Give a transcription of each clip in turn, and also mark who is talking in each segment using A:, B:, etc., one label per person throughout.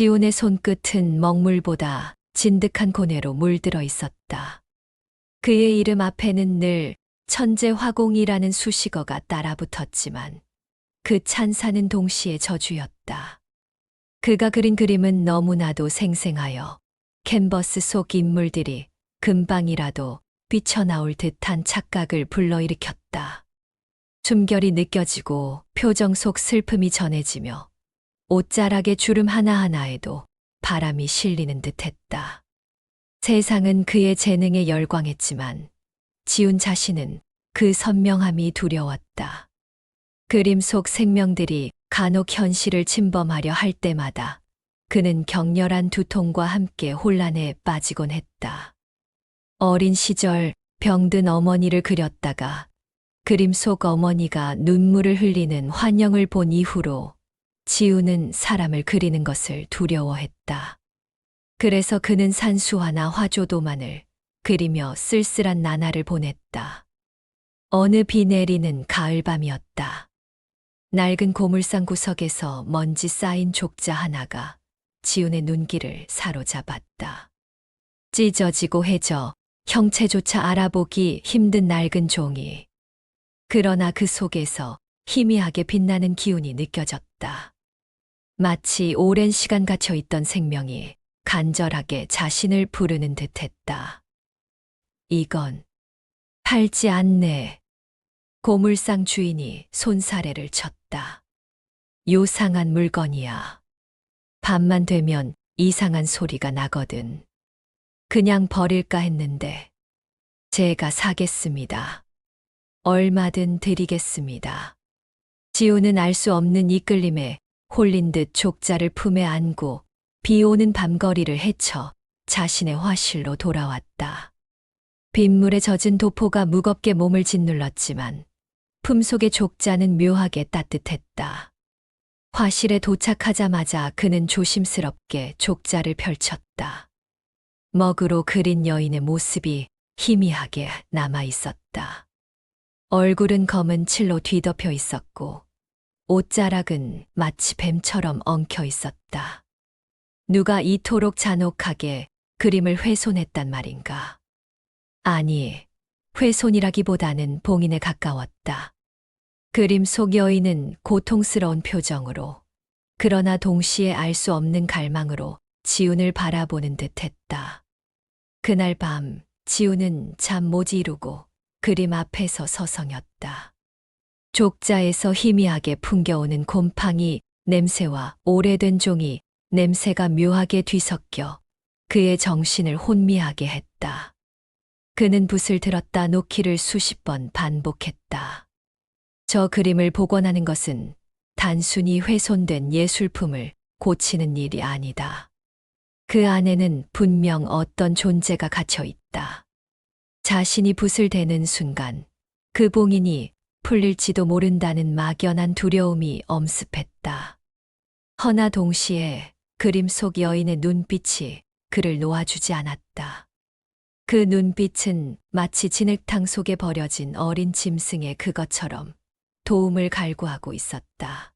A: 지훈의 손끝은 먹물보다 진득한 고뇌로 물들어 있었다. 그의 이름 앞에는 늘 천재화공이라는 수식어가 따라붙었지만 그 찬사는 동시에 저주였다. 그가 그린 그림은 너무나도 생생하여 캔버스 속 인물들이 금방이라도 뛰쳐나올 듯한 착각을 불러일으켰다. 숨결이 느껴지고 표정 속 슬픔이 전해지며 옷자락의 주름 하나하나에도 바람이 실리는 듯했다. 세상은 그의 재능에 열광했지만 지훈 자신은 그 선명함이 두려웠다. 그림 속 생명들이 간혹 현실을 침범하려 할 때마다 그는 격렬한 두통과 함께 혼란에 빠지곤 했다. 어린 시절 병든 어머니를 그렸다가 그림 속 어머니가 눈물을 흘리는 환영을 본 이후로 지훈은 사람을 그리는 것을 두려워했다. 그래서 그는 산수화나 화조도만을 그리며 쓸쓸한 나날을 보냈다. 어느 비 내리는 가을밤이었다. 낡은 고물상 구석에서 먼지 쌓인 족자 하나가 지훈의 눈길을 사로잡았다. 찢어지고 해져 형체조차 알아보기 힘든 낡은 종이. 그러나 그 속에서 희미하게 빛나는 기운이 느껴졌다. 마치 오랜 시간 갇혀 있던 생명이 간절하게 자신을 부르는 듯했다. 이건 팔지 않네. 고물상 주인이 손사래를 쳤다. 요상한 물건이야. 밤만 되면 이상한 소리가 나거든. 그냥 버릴까 했는데 제가 사겠습니다. 얼마든 드리겠습니다. 지훈은 알 수 없는 이끌림에 홀린 듯 족자를 품에 안고 비 오는 밤거리를 헤쳐 자신의 화실로 돌아왔다. 빗물에 젖은 도포가 무겁게 몸을 짓눌렀지만 품속의 족자는 묘하게 따뜻했다. 화실에 도착하자마자 그는 조심스럽게 족자를 펼쳤다. 먹으로 그린 여인의 모습이 희미하게 남아 있었다. 얼굴은 검은 칠로 뒤덮여 있었고 옷자락은 마치 뱀처럼 엉켜 있었다. 누가 이토록 잔혹하게 그림을 훼손했단 말인가? 아니, 훼손이라기보다는 봉인에 가까웠다. 그림 속 여인은 고통스러운 표정으로, 그러나 동시에 알 수 없는 갈망으로 지훈을 바라보는 듯했다. 그날 밤 지훈은 잠 못 이루고 그림 앞에서 서성였다. 족자에서 희미하게 풍겨오는 곰팡이 냄새와 오래된 종이 냄새가 묘하게 뒤섞여 그의 정신을 혼미하게 했다. 그는 붓을 들었다 놓기를 수십 번 반복했다. 저 그림을 복원하는 것은 단순히 훼손된 예술품을 고치는 일이 아니다. 그 안에는 분명 어떤 존재가 갇혀 있다. 자신이 붓을 대는 순간 그 봉인이 풀릴지도 모른다는 막연한 두려움이 엄습했다. 허나 동시에 그림 속 여인의 눈빛이 그를 놓아주지 않았다. 그 눈빛은 마치 진흙탕 속에 버려진 어린 짐승의 그것처럼 도움을 갈구하고 있었다.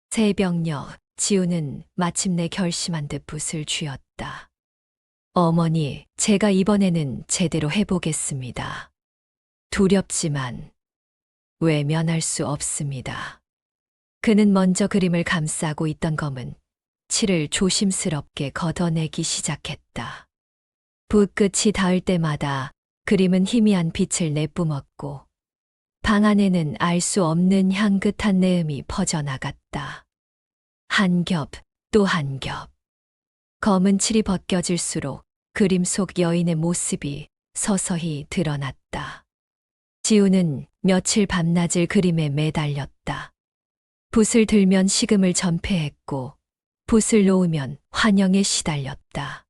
A: 새벽녘 지훈은 마침내 결심한 듯 붓을 쥐었다. 어머니, 제가 이번에는 제대로 해보겠습니다. 두렵지만 외면할 수 없습니다. 그는 먼저 그림을 감싸고 있던 검은 칠을 조심스럽게 걷어내기 시작했다. 붓끝이 닿을 때마다 그림은 희미한 빛을 내뿜었고 방 안에는 알 수 없는 향긋한 내음이 퍼져나갔다. 한 겹, 또 한 겹. 검은 칠이 벗겨질수록 그림 속 여인의 모습이 서서히 드러났다. 지훈은 며칠 밤낮을 그림에 매달렸다. 붓을 들면 식음을 전폐했고 붓을 놓으면 환영에 시달렸다.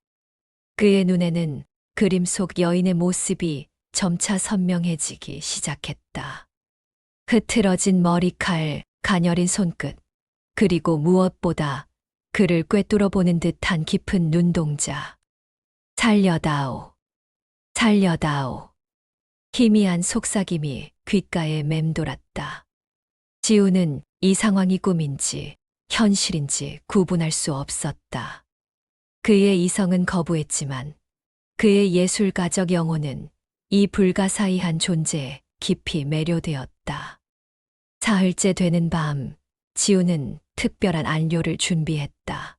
A: 그의 눈에는 그림 속 여인의 모습이 점차 선명해지기 시작했다. 흐트러진 머리칼, 가녀린 손끝, 그리고 무엇보다 그를 꿰뚫어 보는 듯한 깊은 눈동자. 살려다오, 살려다오. 희미한 속삭임이 귓가에 맴돌았다. 지훈은 이 상황이 꿈인지 현실인지 구분할 수 없었다. 그의 이성은 거부했지만 그의 예술가적 영혼은 이 불가사의한 존재에 깊이 매료되었다. 사흘째 되는 밤, 지우는 특별한 안료를 준비했다.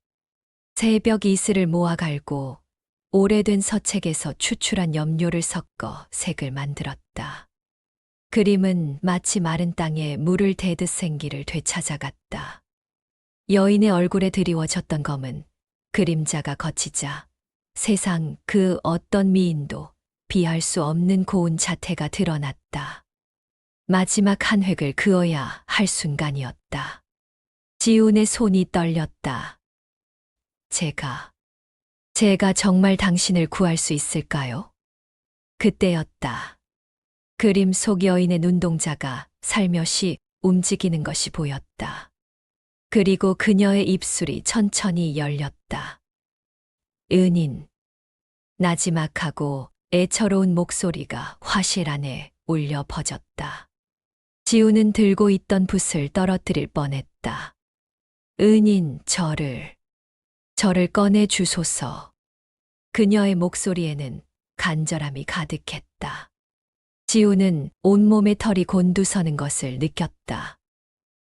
A: 새벽 이슬을 모아 갈고 오래된 서책에서 추출한 염료를 섞어 색을 만들었다. 그림은 마치 마른 땅에 물을 대듯 생기를 되찾아갔다. 여인의 얼굴에 드리워졌던 검은 그림자가 거치자 세상 그 어떤 미인도 비할 수 없는 고운 자태가 드러났다. 마지막 한 획을 그어야 할 순간이었다. 지훈의 손이 떨렸다. 제가 정말 당신을 구할 수 있을까요? 그때였다. 그림 속 여인의 눈동자가 살며시 움직이는 것이 보였다. 그리고 그녀의 입술이 천천히 열렸다. 은인. 나지막하고 애처로운 목소리가 화실 안에 울려 퍼졌다. 지우는 들고 있던 붓을 떨어뜨릴 뻔했다. 은인, 저를 꺼내 주소서. 그녀의 목소리에는 간절함이 가득했다. 지우는 온몸에 털이 곤두서는 것을 느꼈다.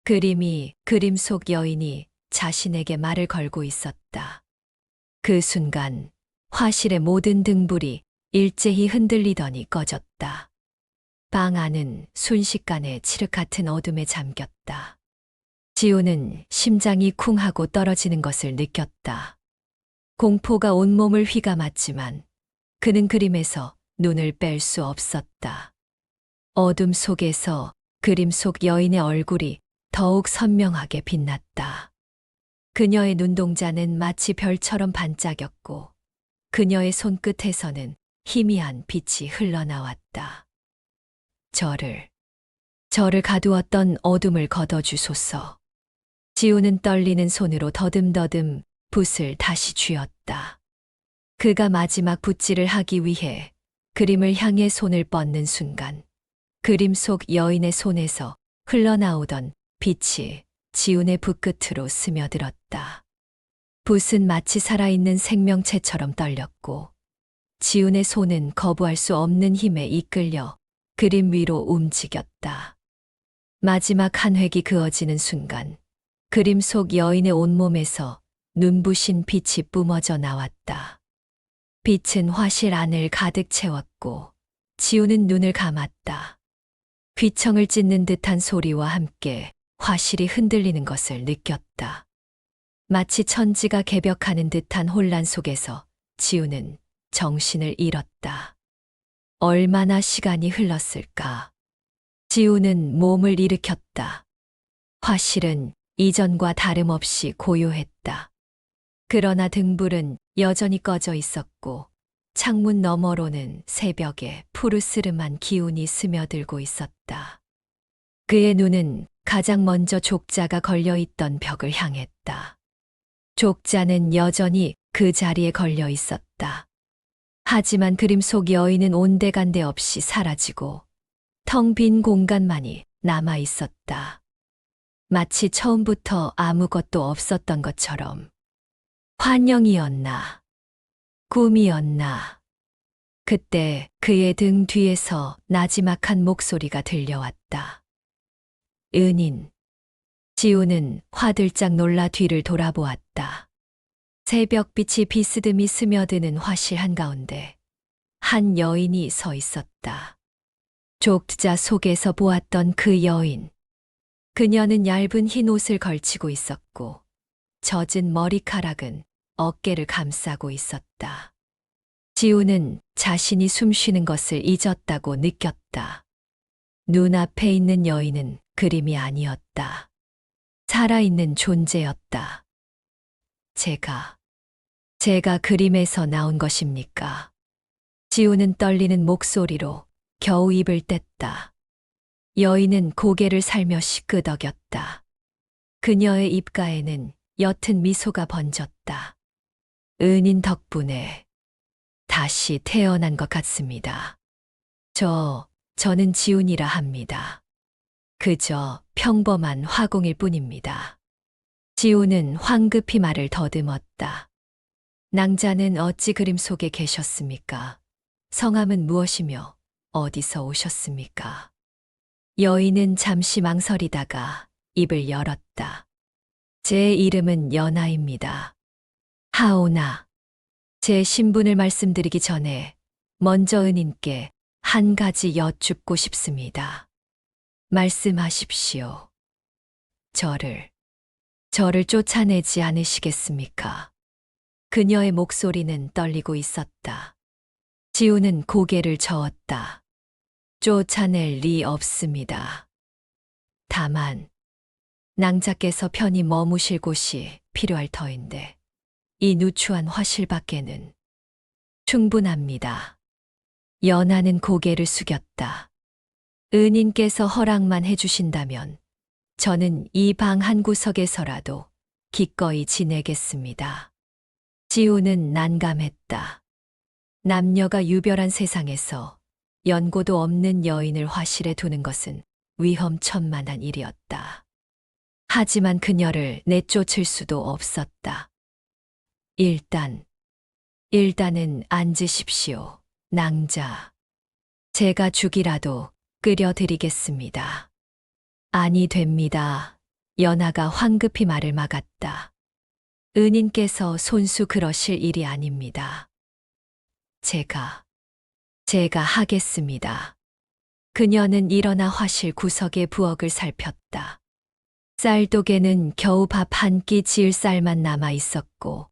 A: 그림 속 여인이 자신에게 말을 걸고 있었다. 그 순간 화실의 모든 등불이 일제히 흔들리더니 꺼졌다. 방 안은 순식간에 칠흑 같은 어둠에 잠겼다. 지우는 심장이 쿵 하고 떨어지는 것을 느꼈다. 공포가 온몸을 휘감았지만 그는 그림에서 눈을 뺄 수 없었다. 어둠 속에서 그림 속 여인의 얼굴이 더욱 선명하게 빛났다. 그녀의 눈동자는 마치 별처럼 반짝였고 그녀의 손끝에서는 희미한 빛이 흘러나왔다. 저를 가두었던 어둠을 걷어주소서. 지우는 떨리는 손으로 더듬더듬 붓을 다시 쥐었다. 그가 마지막 붓질을 하기 위해 그림을 향해 손을 뻗는 순간 그림 속 여인의 손에서 흘러나오던 빛이 지훈의 붓끝으로 스며들었다. 붓은 마치 살아있는 생명체처럼 떨렸고 지훈의 손은 거부할 수 없는 힘에 이끌려 그림 위로 움직였다. 마지막 한 획이 그어지는 순간 그림 속 여인의 온몸에서 눈부신 빛이 뿜어져 나왔다. 빛은 화실 안을 가득 채웠고 지우는 눈을 감았다. 귀청을 찢는 듯한 소리와 함께 화실이 흔들리는 것을 느꼈다. 마치 천지가 개벽하는 듯한 혼란 속에서 지우는 정신을 잃었다. 얼마나 시간이 흘렀을까? 지우는 몸을 일으켰다. 화실은 이전과 다름없이 고요했다. 그러나 등불은 여전히 꺼져 있었고 창문 너머로는 새벽에 푸르스름한 기운이 스며들고 있었다. 그의 눈은 가장 먼저 족자가 걸려있던 벽을 향했다. 족자는 여전히 그 자리에 걸려 있었다. 하지만 그림 속 여인은 온데간데 없이 사라지고 텅 빈 공간만이 남아 있었다. 마치 처음부터 아무것도 없었던 것처럼. 환영이었나? 꿈이었나? 그때 그의 등 뒤에서 나지막한 목소리가 들려왔다. 은인. 지우는 화들짝 놀라 뒤를 돌아보았다. 새벽빛이 비스듬히 스며드는 화실 한가운데 한 여인이 서 있었다. 족자 속에서 보았던 그 여인. 그녀는 얇은 흰 옷을 걸치고 있었고 젖은 머리카락은 어깨를 감싸고 있었다. 지우는 자신이 숨 쉬는 것을 잊었다고 느꼈다. 눈앞에 있는 여인은 그림이 아니었다. 살아있는 존재였다. 제가 그림에서 나온 것입니까? 지우는 떨리는 목소리로 겨우 입을 뗐다. 여인은 고개를 살며시 끄덕였다. 그녀의 입가에는 옅은 미소가 번졌다. 은인 덕분에 다시 태어난 것 같습니다. 저는 지훈이라 합니다. 그저 평범한 화공일 뿐입니다. 지우는 황급히 말을 더듬었다. 낭자는 어찌 그림 속에 계셨습니까? 성함은 무엇이며 어디서 오셨습니까? 여인은 잠시 망설이다가 입을 열었다. 제 이름은 연하입니다. 하오나, 제 신분을 말씀드리기 전에 먼저 은인께 한 가지 여쭙고 싶습니다. 말씀하십시오. 저를 쫓아내지 않으시겠습니까? 그녀의 목소리는 떨리고 있었다. 지우는 고개를 저었다. 쫓아낼 리 없습니다. 다만, 낭자께서 편히 머무실 곳이 필요할 터인데, 이 누추한 화실 밖에는 충분합니다. 연하는 고개를 숙였다. 은인께서 허락만 해주신다면 저는 이 방 한 구석에서라도 기꺼이 지내겠습니다. 지우는 난감했다. 남녀가 유별한 세상에서 연고도 없는 여인을 화실에 두는 것은 위험천만한 일이었다. 하지만 그녀를 내쫓을 수도 없었다. 일단은 앉으십시오, 낭자. 제가 죽이라도 끓여드리겠습니다. 아니 됩니다. 연하가 황급히 말을 막았다. 은인께서 손수 그러실 일이 아닙니다. 제가 하겠습니다. 그녀는 일어나 화실 구석의 부엌을 살폈다. 쌀독에는 겨우 밥 한 끼 지을 쌀만 남아 있었고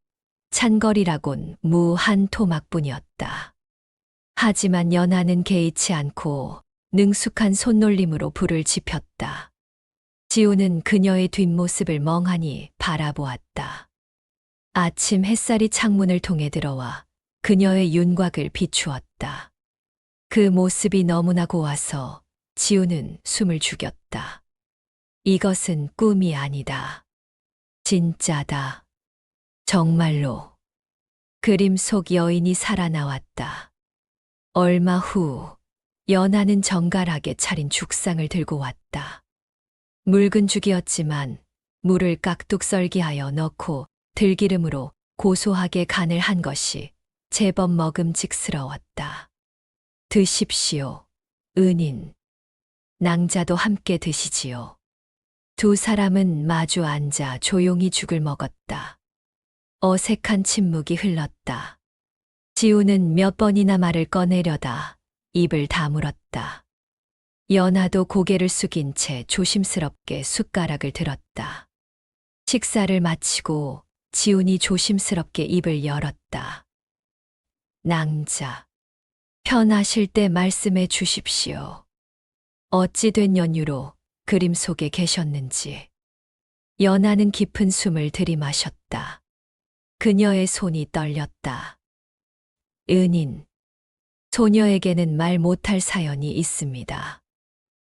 A: 찬거리라곤 무 한 토막뿐이었다. 하지만 연하는 개의치 않고 능숙한 손놀림으로 불을 지폈다. 지우는 그녀의 뒷모습을 멍하니 바라보았다. 아침 햇살이 창문을 통해 들어와 그녀의 윤곽을 비추었다. 그 모습이 너무나 고와서 지우는 숨을 죽였다. 이것은 꿈이 아니다. 진짜다. 정말로. 그림 속 여인이 살아나왔다. 얼마 후 연하는 정갈하게 차린 죽상을 들고 왔다. 묽은 죽이었지만 물을 깍둑 썰기하여 넣고 들기름으로 고소하게 간을 한 것이 제법 먹음직스러웠다. 드십시오, 은인. 낭자도 함께 드시지요. 두 사람은 마주 앉아 조용히 죽을 먹었다. 어색한 침묵이 흘렀다. 지우는 몇 번이나 말을 꺼내려다 입을 다물었다. 연하도 고개를 숙인 채 조심스럽게 숟가락을 들었다. 식사를 마치고 지훈이 조심스럽게 입을 열었다. 낭자, 편하실 때 말씀해 주십시오. 어찌 된 연유로 그림 속에 계셨는지. 연하는 깊은 숨을 들이마셨다. 그녀의 손이 떨렸다. 은인, 소녀에게는 말 못할 사연이 있습니다.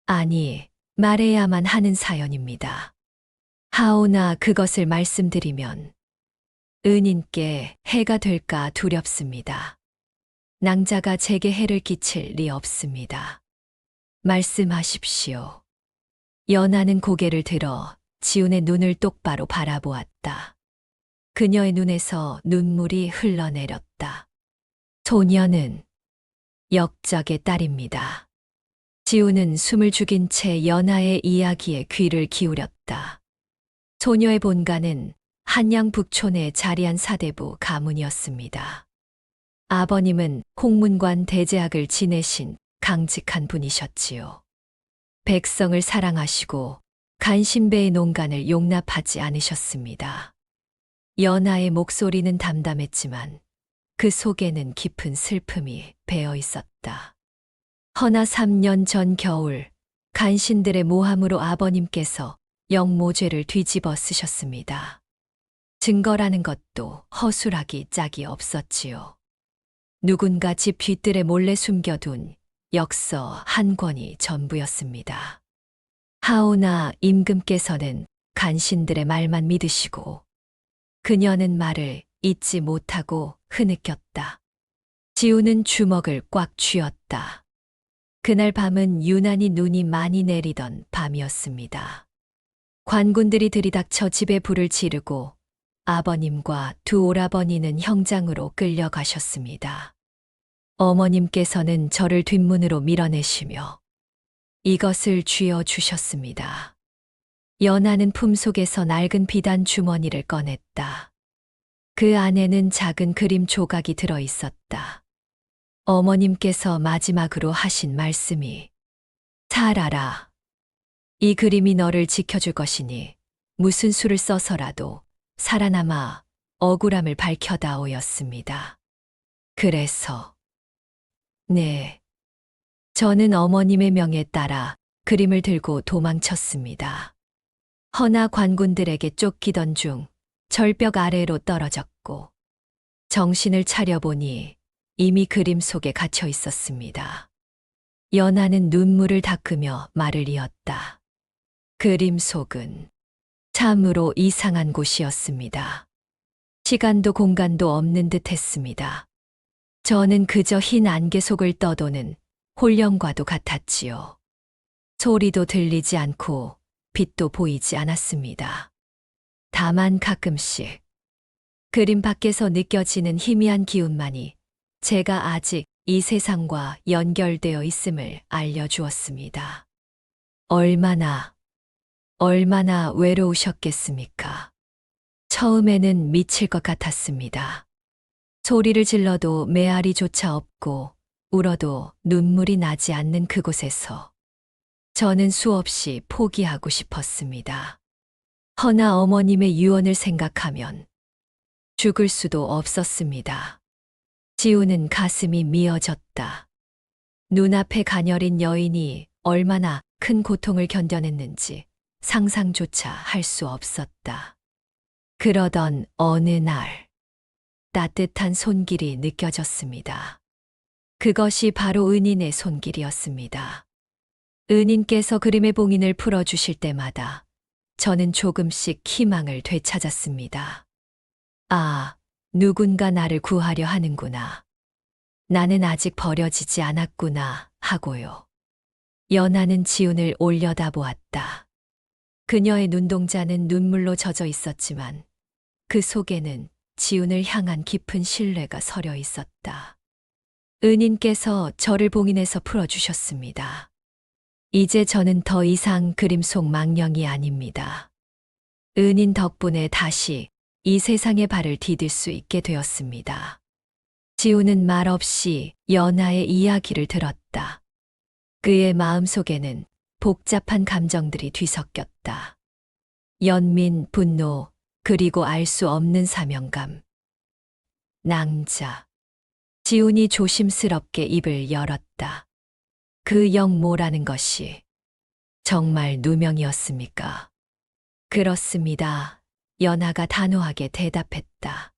A: 아니, 말해야만 하는 사연입니다. 하오나 그것을 말씀드리면 은인께 해가 될까 두렵습니다. 낭자가 제게 해를 끼칠 리 없습니다. 말씀하십시오. 연하는 고개를 들어 지훈의 눈을 똑바로 바라보았다. 그녀의 눈에서 눈물이 흘러내렸다. 소녀는 역적의 딸입니다. 지우는 숨을 죽인 채 연하의 이야기에 귀를 기울였다. 소녀의 본가는 한양 북촌의 자리한 사대부 가문이었습니다. 아버님은 홍문관 대제학을 지내신 강직한 분이셨지요. 백성을 사랑하시고 간신배의 농간을 용납하지 않으셨습니다. 연하의 목소리는 담담했지만 그 속에는 깊은 슬픔이 배어 있었다. 허나 3년 전 겨울 간신들의 모함으로 아버님께서 영모죄를 뒤집어 쓰셨습니다. 증거라는 것도 허술하기 짝이 없었지요. 누군가 집 뒤뜰에 몰래 숨겨둔 역서 한 권이 전부였습니다. 하오나 임금께서는 간신들의 말만 믿으시고 그녀는 말을 잊지 못하고 흐느꼈다. 지우는 주먹을 꽉 쥐었다. 그날 밤은 유난히 눈이 많이 내리던 밤이었습니다. 관군들이 들이닥쳐 집에 불을 지르고 아버님과 두 오라버니는 형장으로 끌려가셨습니다. 어머님께서는 저를 뒷문으로 밀어내시며 이것을 쥐어 주셨습니다. 연하는 품속에서 낡은 비단 주머니를 꺼냈다. 그 안에는 작은 그림 조각이 들어 있었다. 어머님께서 마지막으로 하신 말씀이 살아라. 이 그림이 너를 지켜줄 것이니 무슨 수를 써서라도 살아남아 억울함을 밝혀다오였습니다. 그래서 네. 저는 어머님의 명에 따라 그림을 들고 도망쳤습니다. 허나 관군들에게 쫓기던 중 절벽 아래로 떨어졌고 정신을 차려보니 이미 그림 속에 갇혀 있었습니다. 연하는 눈물을 닦으며 말을 이었다. 그림 속은 참으로 이상한 곳이었습니다. 시간도 공간도 없는 듯 했습니다. 저는 그저 흰 안개 속을 떠도는 홀령과도 같았지요. 소리도 들리지 않고 빛도 보이지 않았습니다. 다만 가끔씩 그림 밖에서 느껴지는 희미한 기운만이 제가 아직 이 세상과 연결되어 있음을 알려주었습니다. 얼마나 외로우셨겠습니까? 처음에는 미칠 것 같았습니다. 소리를 질러도 메아리조차 없고 울어도 눈물이 나지 않는 그곳에서 저는 수없이 포기하고 싶었습니다. 허나 어머님의 유언을 생각하면 죽을 수도 없었습니다. 지우는 가슴이 미어졌다. 눈앞에 가녀린 여인이 얼마나 큰 고통을 견뎌냈는지 상상조차 할 수 없었다. 그러던 어느 날 따뜻한 손길이 느껴졌습니다. 그것이 바로 은인의 손길이었습니다. 은인께서 그림의 봉인을 풀어주실 때마다 저는 조금씩 희망을 되찾았습니다. 아, 누군가 나를 구하려 하는구나. 나는 아직 버려지지 않았구나 하고요. 연하는 지훈을 올려다보았다. 그녀의 눈동자는 눈물로 젖어 있었지만 그 속에는 지훈을 향한 깊은 신뢰가 서려 있었다. 은인께서 저를 봉인해서 풀어주셨습니다. 이제 저는 더 이상 그림 속 망령이 아닙니다. 은인 덕분에 다시 이 세상의 발을 디딜 수 있게 되었습니다. 지훈은 말없이 연하의 이야기를 들었다. 그의 마음속에는 복잡한 감정들이 뒤섞였다. 연민, 분노, 그리고 알 수 없는 사명감. 낭자. 지훈이 조심스럽게 입을 열었다. 그 영모라는 것이 정말 누명이었습니까? 그렇습니다. 연하가 단호하게 대답했다.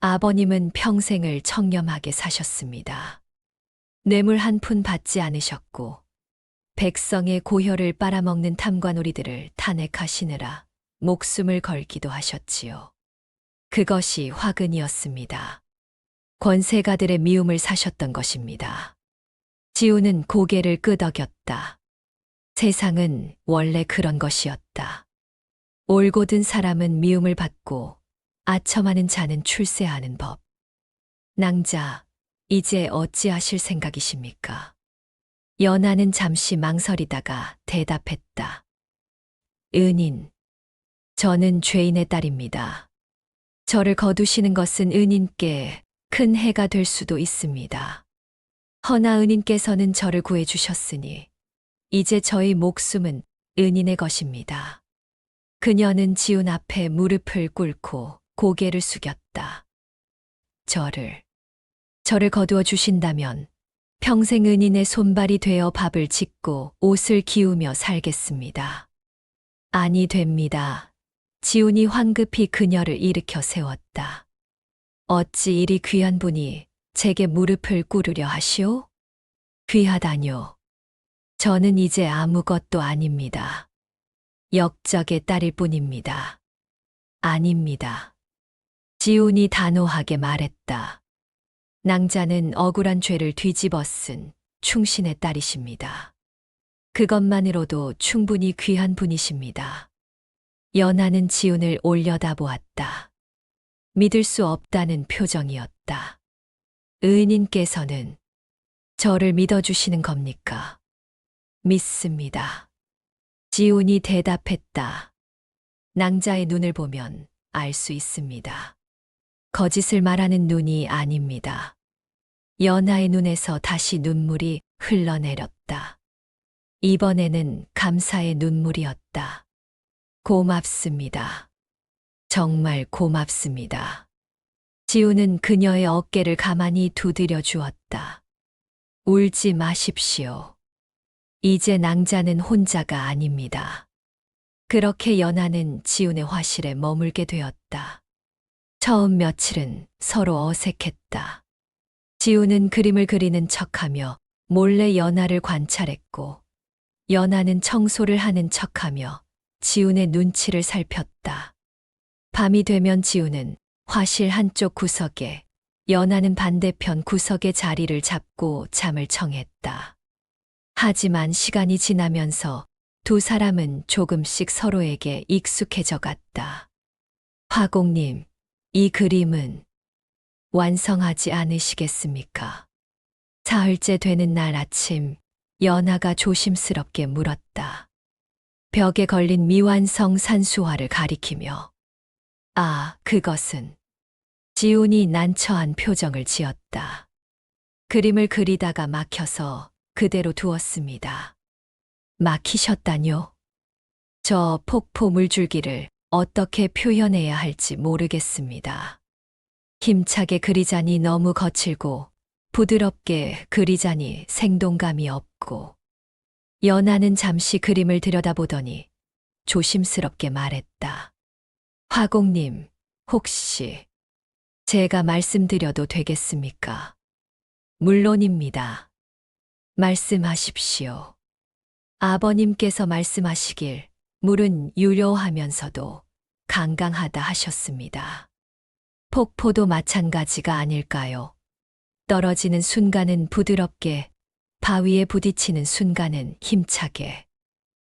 A: 아버님은 평생을 청렴하게 사셨습니다. 뇌물 한 푼 받지 않으셨고 백성의 고혈을 빨아먹는 탐관오리들을 탄핵하시느라 목숨을 걸기도 하셨지요. 그것이 화근이었습니다. 권세가들의 미움을 사셨던 것입니다. 지우는 고개를 끄덕였다. 세상은 원래 그런 것이었다. 올곧은 사람은 미움을 받고 아첨하는 자는 출세하는 법. 낭자, 이제 어찌하실 생각이십니까? 연하는 잠시 망설이다가 대답했다. 은인, 저는 죄인의 딸입니다. 저를 거두시는 것은 은인께 큰 해가 될 수도 있습니다. 허나 은인께서는 저를 구해주셨으니 이제 저의 목숨은 은인의 것입니다. 그녀는 지훈 앞에 무릎을 꿇고 고개를 숙였다. 저를 거두어 주신다면 평생 은인의 손발이 되어 밥을 짓고 옷을 기우며 살겠습니다. 아니 됩니다. 지훈이 황급히 그녀를 일으켜 세웠다. 어찌 이리 귀한 분이 제게 무릎을 꿇으려 하시오? 귀하다뇨. 저는 이제 아무것도 아닙니다. 역적의 딸일 뿐입니다. 아닙니다. 지훈이 단호하게 말했다. 낭자는 억울한 죄를 뒤집어 쓴 충신의 딸이십니다. 그것만으로도 충분히 귀한 분이십니다. 연하는 지훈을 올려다보았다. 믿을 수 없다는 표정이었다. 의인님께서는 저를 믿어주시는 겁니까? 믿습니다. 지훈이 대답했다. 낭자의 눈을 보면 알 수 있습니다. 거짓을 말하는 눈이 아닙니다. 연하의 눈에서 다시 눈물이 흘러내렸다. 이번에는 감사의 눈물이었다. 고맙습니다. 정말 고맙습니다. 지우는 그녀의 어깨를 가만히 두드려 주었다. 울지 마십시오. 이제 낭자는 혼자가 아닙니다. 그렇게 연하는 지훈의 화실에 머물게 되었다. 처음 며칠은 서로 어색했다. 지훈은 그림을 그리는 척하며 몰래 연하를 관찰했고, 연하는 청소를 하는 척하며 지훈의 눈치를 살폈다. 밤이 되면 지훈은 화실 한쪽 구석에, 연하는 반대편 구석에 자리를 잡고 잠을 청했다. 하지만 시간이 지나면서 두 사람은 조금씩 서로에게 익숙해져 갔다. 화공님, 이 그림은 완성하지 않으시겠습니까? 사흘째 되는 날 아침, 연하가 조심스럽게 물었다. 벽에 걸린 미완성 산수화를 가리키며. 아, 그것은. 지훈이 난처한 표정을 지었다. 그림을 그리다가 막혀서 그대로 두었습니다. 막히셨다뇨? 저 폭포 물줄기를 어떻게 표현해야 할지 모르겠습니다. 힘차게 그리자니 너무 거칠고 부드럽게 그리자니 생동감이 없고. 연하는 잠시 그림을 들여다보더니 조심스럽게 말했다. 화공님, 혹시 제가 말씀드려도 되겠습니까? 물론입니다. 말씀하십시오. 아버님께서 말씀하시길 물은 유려하면서도 강강하다 하셨습니다. 폭포도 마찬가지가 아닐까요? 떨어지는 순간은 부드럽게, 바위에 부딪히는 순간은 힘차게.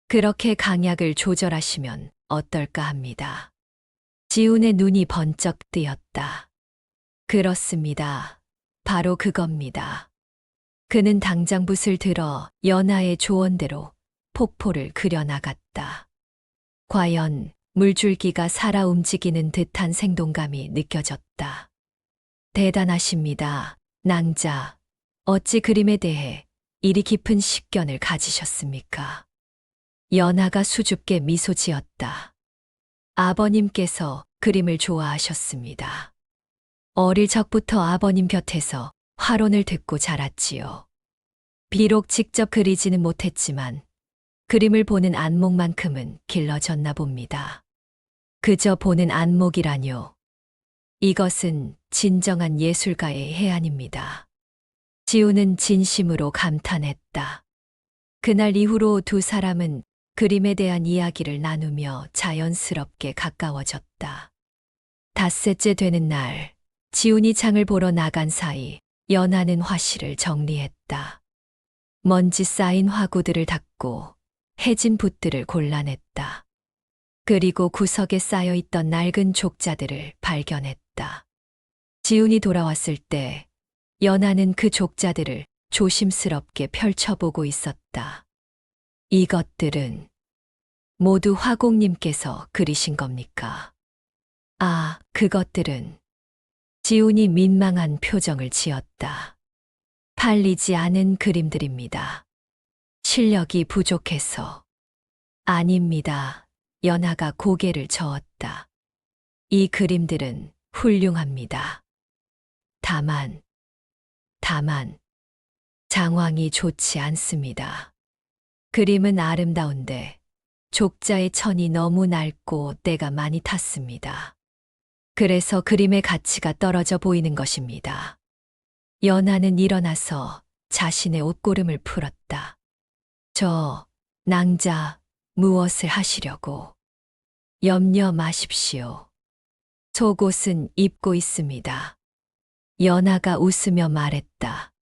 A: 그렇게 강약을 조절하시면 어떨까 합니다. 지훈의 눈이 번쩍 뜨였다. 그렇습니다. 바로 그겁니다. 그는 당장 붓을 들어 연하의 조언대로 폭포를 그려나갔다. 과연 물줄기가 살아 움직이는 듯한 생동감이 느껴졌다. 대단하십니다, 낭자. 어찌 그림에 대해 이리 깊은 식견을 가지셨습니까? 연하가 수줍게 미소 지었다. 아버님께서 그림을 좋아하셨습니다. 어릴 적부터 아버님 곁에서 화론을 듣고 자랐지요. 비록 직접 그리지는 못했지만 그림을 보는 안목만큼은 길러졌나 봅니다. 그저 보는 안목이라뇨. 이것은 진정한 예술가의 해안입니다. 지우는 진심으로 감탄했다. 그날 이후로 두 사람은 그림에 대한 이야기를 나누며 자연스럽게 가까워졌다. 닷새째 되는 날, 지훈이 장을 보러 나간 사이 연하는 화실을 정리했다. 먼지 쌓인 화구들을 닦고 해진 붓들을 골라냈다. 그리고 구석에 쌓여있던 낡은 족자들을 발견했다. 지훈이 돌아왔을 때 연하는 그 족자들을 조심스럽게 펼쳐보고 있었다. 이것들은 모두 화공님께서 그리신 겁니까? 아, 그것들은. 지훈이 민망한 표정을 지었다. 팔리지 않은 그림들입니다. 실력이 부족해서. 아닙니다. 연하가 고개를 저었다. 이 그림들은 훌륭합니다. 다만, 장황이 좋지 않습니다. 그림은 아름다운데 족자의 천이 너무 낡고 때가 많이 탔습니다. 그래서 그림의 가치가 떨어져 보이는 것입니다. 연하는 일어나서 자신의 옷고름을 풀었다. 낭자, 무엇을 하시려고? 염려 마십시오. 속옷은 입고 있습니다. 연하가 웃으며 말했다.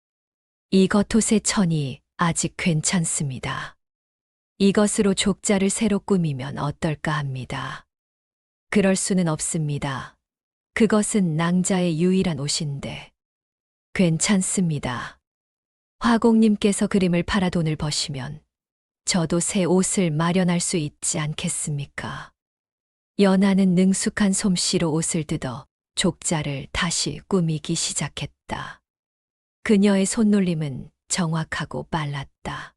A: 이 겉옷의 천이 아직 괜찮습니다. 이것으로 족자를 새로 꾸미면 어떨까 합니다. 그럴 수는 없습니다. 그것은 낭자의 유일한 옷인데. 괜찮습니다. 화공님께서 그림을 팔아 돈을 버시면 저도 새 옷을 마련할 수 있지 않겠습니까? 연하는 능숙한 솜씨로 옷을 뜯어 족자를 다시 꾸미기 시작했다. 그녀의 손놀림은 정확하고 빨랐다.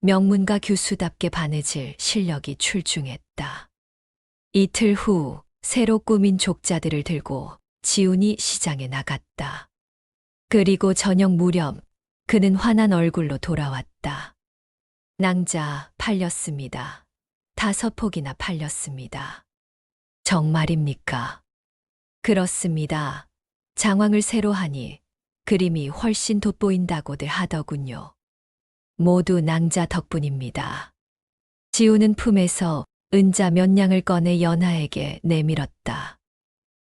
A: 명문가 교수답게 바느질 실력이 출중했다. 이틀 후 새로 꾸민 족자들을 들고 지훈이 시장에 나갔다. 그리고 저녁 무렵 그는 환한 얼굴로 돌아왔다. 낭자 팔렸습니다. 5폭이나 팔렸습니다. 정말입니까? 그렇습니다. 장황을 새로 하니 그림이 훨씬 돋보인다고들 하더군요. 모두 낭자 덕분입니다. 지우는 품에서 은자 몇 냥을 꺼내 연하에게 내밀었다.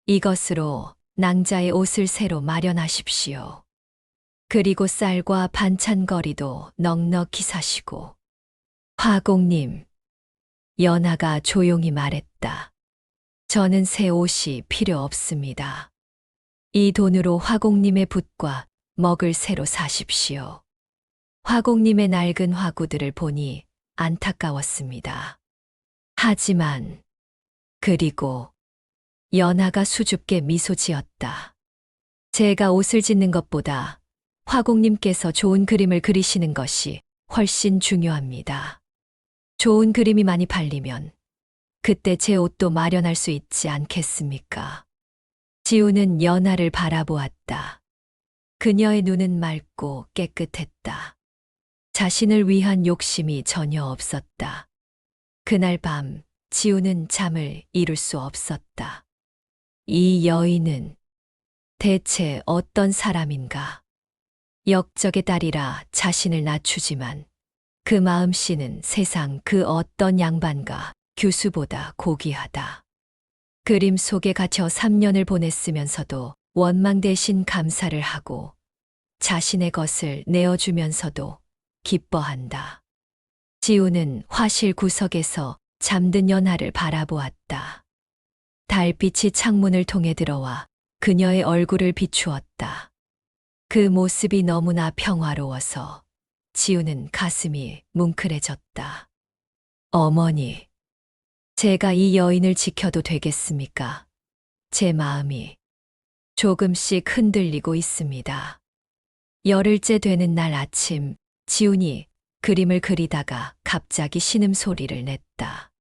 A: 이것으로 낭자의 옷을 새로 마련하십시오. 그리고 쌀과 반찬거리도 넉넉히 사시고. 화공님, 연하가 조용히 말했다. 저는 새 옷이 필요 없습니다. 이 돈으로 화공님의 붓과 먹을 새로 사십시오. 화공님의 낡은 화구들을 보니 안타까웠습니다. 하지만, 그리고 연하가 수줍게 미소 지었다. 제가 옷을 짓는 것보다 화공님께서 좋은 그림을 그리시는 것이 훨씬 중요합니다. 좋은 그림이 많이 팔리면 그때 제 옷도 마련할 수 있지 않겠습니까? 지우는 연하를 바라보았다. 그녀의 눈은 맑고 깨끗했다. 자신을 위한 욕심이 전혀 없었다. 그날 밤 지우는 잠을 이룰 수 없었다. 이 여인은 대체 어떤 사람인가? 역적의 딸이라 자신을 낮추지만 그 마음씨는 세상 그 어떤 양반과 교수보다 고귀하다. 그림 속에 갇혀 3년을 보냈으면서도 원망 대신 감사를 하고 자신의 것을 내어주면서도 기뻐한다. 지우는 화실 구석에서 잠든 연하를 바라보았다. 달빛이 창문을 통해 들어와 그녀의 얼굴을 비추었다. 그 모습이 너무나 평화로워서 지우는 가슴이 뭉클해졌다. 어머니, 제가 이 여인을 지켜도 되겠습니까? 제 마음이 조금씩 흔들리고 있습니다. 열흘째 되는 날 아침, 지훈이 그림을 그리다가 갑자기 신음소리를 냈다.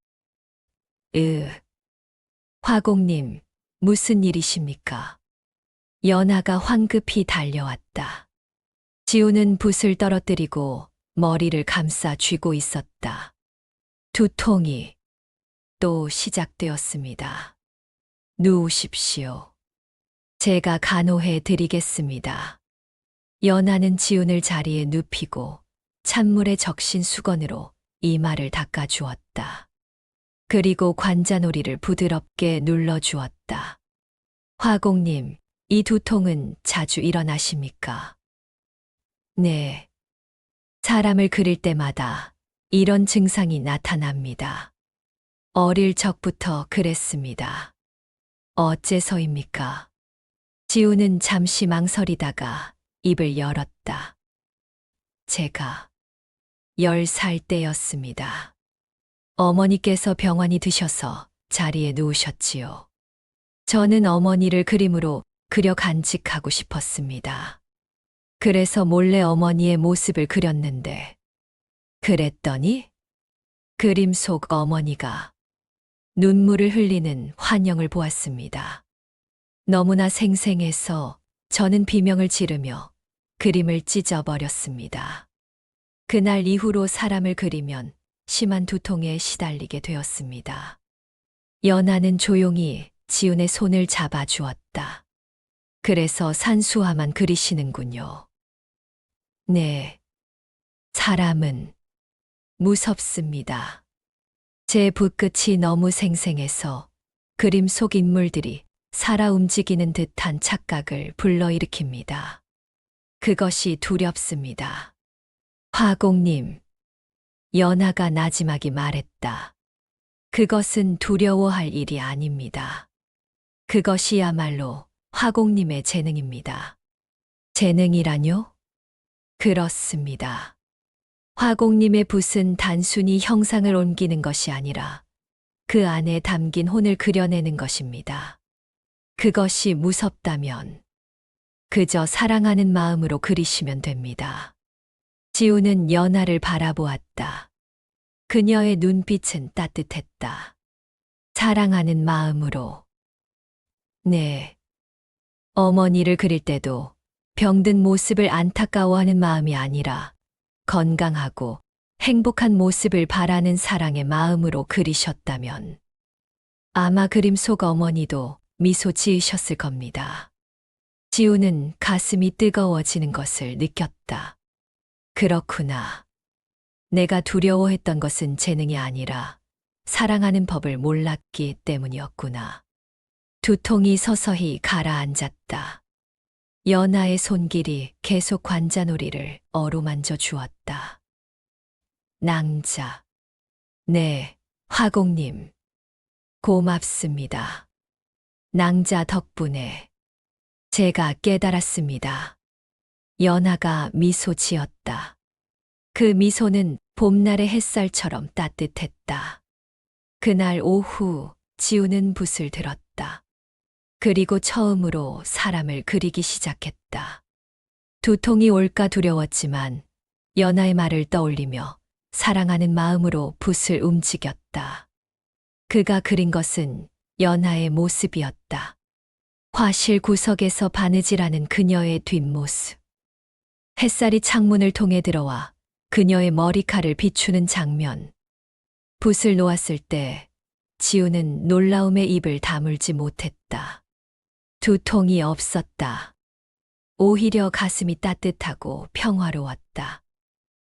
A: 화공님, 무슨 일이십니까? 연하가 황급히 달려왔다. 지우는 붓을 떨어뜨리고 머리를 감싸 쥐고 있었다. 두통이 또 시작되었습니다. 누우십시오. 제가 간호해 드리겠습니다. 연하는 지훈을 자리에 눕히고 찬물에 적신 수건으로 이마를 닦아주었다. 그리고 관자놀이를 부드럽게 눌러주었다. 화공님, 이 두통은 자주 일어나십니까? 네. 사람을 그릴 때마다 이런 증상이 나타납니다. 어릴 적부터 그랬습니다. 어째서입니까? 지우는 잠시 망설이다가 입을 열었다. 제가 10살 때였습니다. 어머니께서 병환이 드셔서 자리에 누우셨지요. 저는 어머니를 그림으로 그려 간직하고 싶었습니다. 그래서 몰래 어머니의 모습을 그렸는데, 그랬더니 그림 속 어머니가 눈물을 흘리는 환영을 보았습니다. 너무나 생생해서 저는 비명을 지르며 그림을 찢어버렸습니다. 그날 이후로 사람을 그리면 심한 두통에 시달리게 되었습니다. 연하는 조용히 지훈의 손을 잡아주었다. 그래서 산수화만 그리시는군요. 네. 사람은 무섭습니다. 제 붓끝이 너무 생생해서 그림 속 인물들이 살아 움직이는 듯한 착각을 불러일으킵니다. 그것이 두렵습니다. 화공님, 연하가 나지막이 말했다. 그것은 두려워할 일이 아닙니다. 그것이야말로 화공님의 재능입니다. 재능이라뇨? 그렇습니다. 화공님의 붓은 단순히 형상을 옮기는 것이 아니라 그 안에 담긴 혼을 그려내는 것입니다. 그것이 무섭다면 그저 사랑하는 마음으로 그리시면 됩니다. 지우는 연하를 바라보았다. 그녀의 눈빛은 따뜻했다. 사랑하는 마음으로. 네. 어머니를 그릴 때도 병든 모습을 안타까워하는 마음이 아니라 건강하고 행복한 모습을 바라는 사랑의 마음으로 그리셨다면 아마 그림 속 어머니도 미소 지으셨을 겁니다. 지우는 가슴이 뜨거워지는 것을 느꼈다. 그렇구나. 내가 두려워했던 것은 재능이 아니라 사랑하는 법을 몰랐기 때문이었구나. 두통이 서서히 가라앉았다. 연하의 손길이 계속 관자놀이를 어루만져 주었다. 낭자. 네, 화공님. 고맙습니다. 낭자 덕분에 제가 깨달았습니다. 연하가 미소 지었다. 그 미소는 봄날의 햇살처럼 따뜻했다. 그날 오후 지우는 붓을 들었다. 그리고 처음으로 사람을 그리기 시작했다. 두통이 올까 두려웠지만 연하의 말을 떠올리며 사랑하는 마음으로 붓을 움직였다. 그가 그린 것은 연하의 모습이었다. 화실 구석에서 바느질하는 그녀의 뒷모습. 햇살이 창문을 통해 들어와 그녀의 머리칼을 비추는 장면. 붓을 놓았을 때 지우는 놀라움에 입을 다물지 못했다. 두통이 없었다. 오히려 가슴이 따뜻하고 평화로웠다.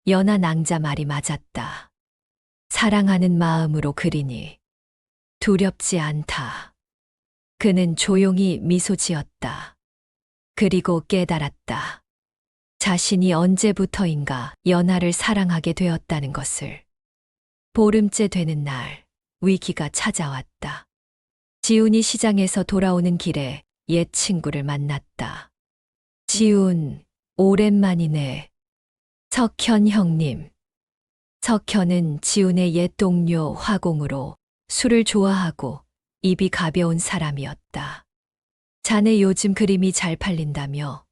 A: 연하 낭자 말이 맞았다. 사랑하는 마음으로 그리니 두렵지 않다. 그는 조용히 미소 지었다. 그리고 깨달았다. 자신이 언제부터인가 연하를 사랑하게 되었다는 것을. 보름째 되는 날, 위기가 찾아왔다. 지훈이 시장에서 돌아오는 길에 옛 친구를 만났다. 지훈, 오랜만이네. 석현 형님. 석현은 지훈의 옛 동료 화공으로 술을 좋아하고 입이 가벼운 사람이었다. 자네 요즘 그림이 잘 팔린다며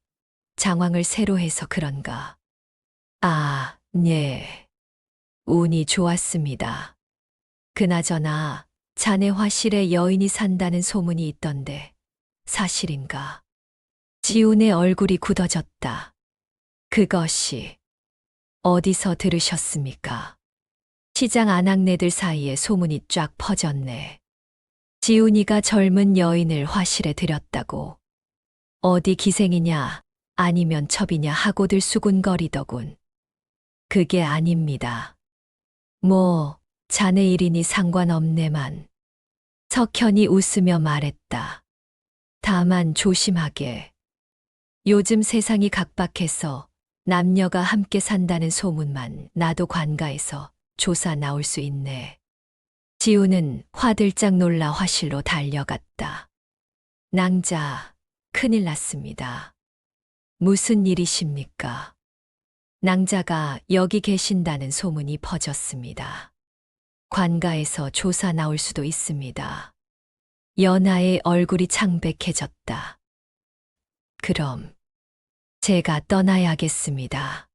A: 장황을 새로 해서 그런가. 아, 네. 운이 좋았습니다. 그나저나 자네 화실에 여인이 산다는 소문이 있던데 사실인가? 지훈의 얼굴이 굳어졌다. 그것이 어디서 들으셨습니까? 시장 아낙네들 사이에 소문이 쫙 퍼졌네. 지훈이가 젊은 여인을 화실에 들였다고. 어디 기생이냐 아니면 첩이냐 하고들 수군거리더군. 그게 아닙니다. 뭐 자네 일이니 상관없네만. 석현이 웃으며 말했다. 다만 조심하게. 요즘 세상이 각박해서 남녀가 함께 산다는 소문만 나도 관가에서 조사 나올 수 있네. 지우는 화들짝 놀라 화실로 달려갔다. 낭자, 큰일 났습니다. 무슨 일이십니까? 낭자가 여기 계신다는 소문이 퍼졌습니다. 관가에서 조사 나올 수도 있습니다. 연하의 얼굴이 창백해졌다. 그럼 제가 떠나야겠습니다.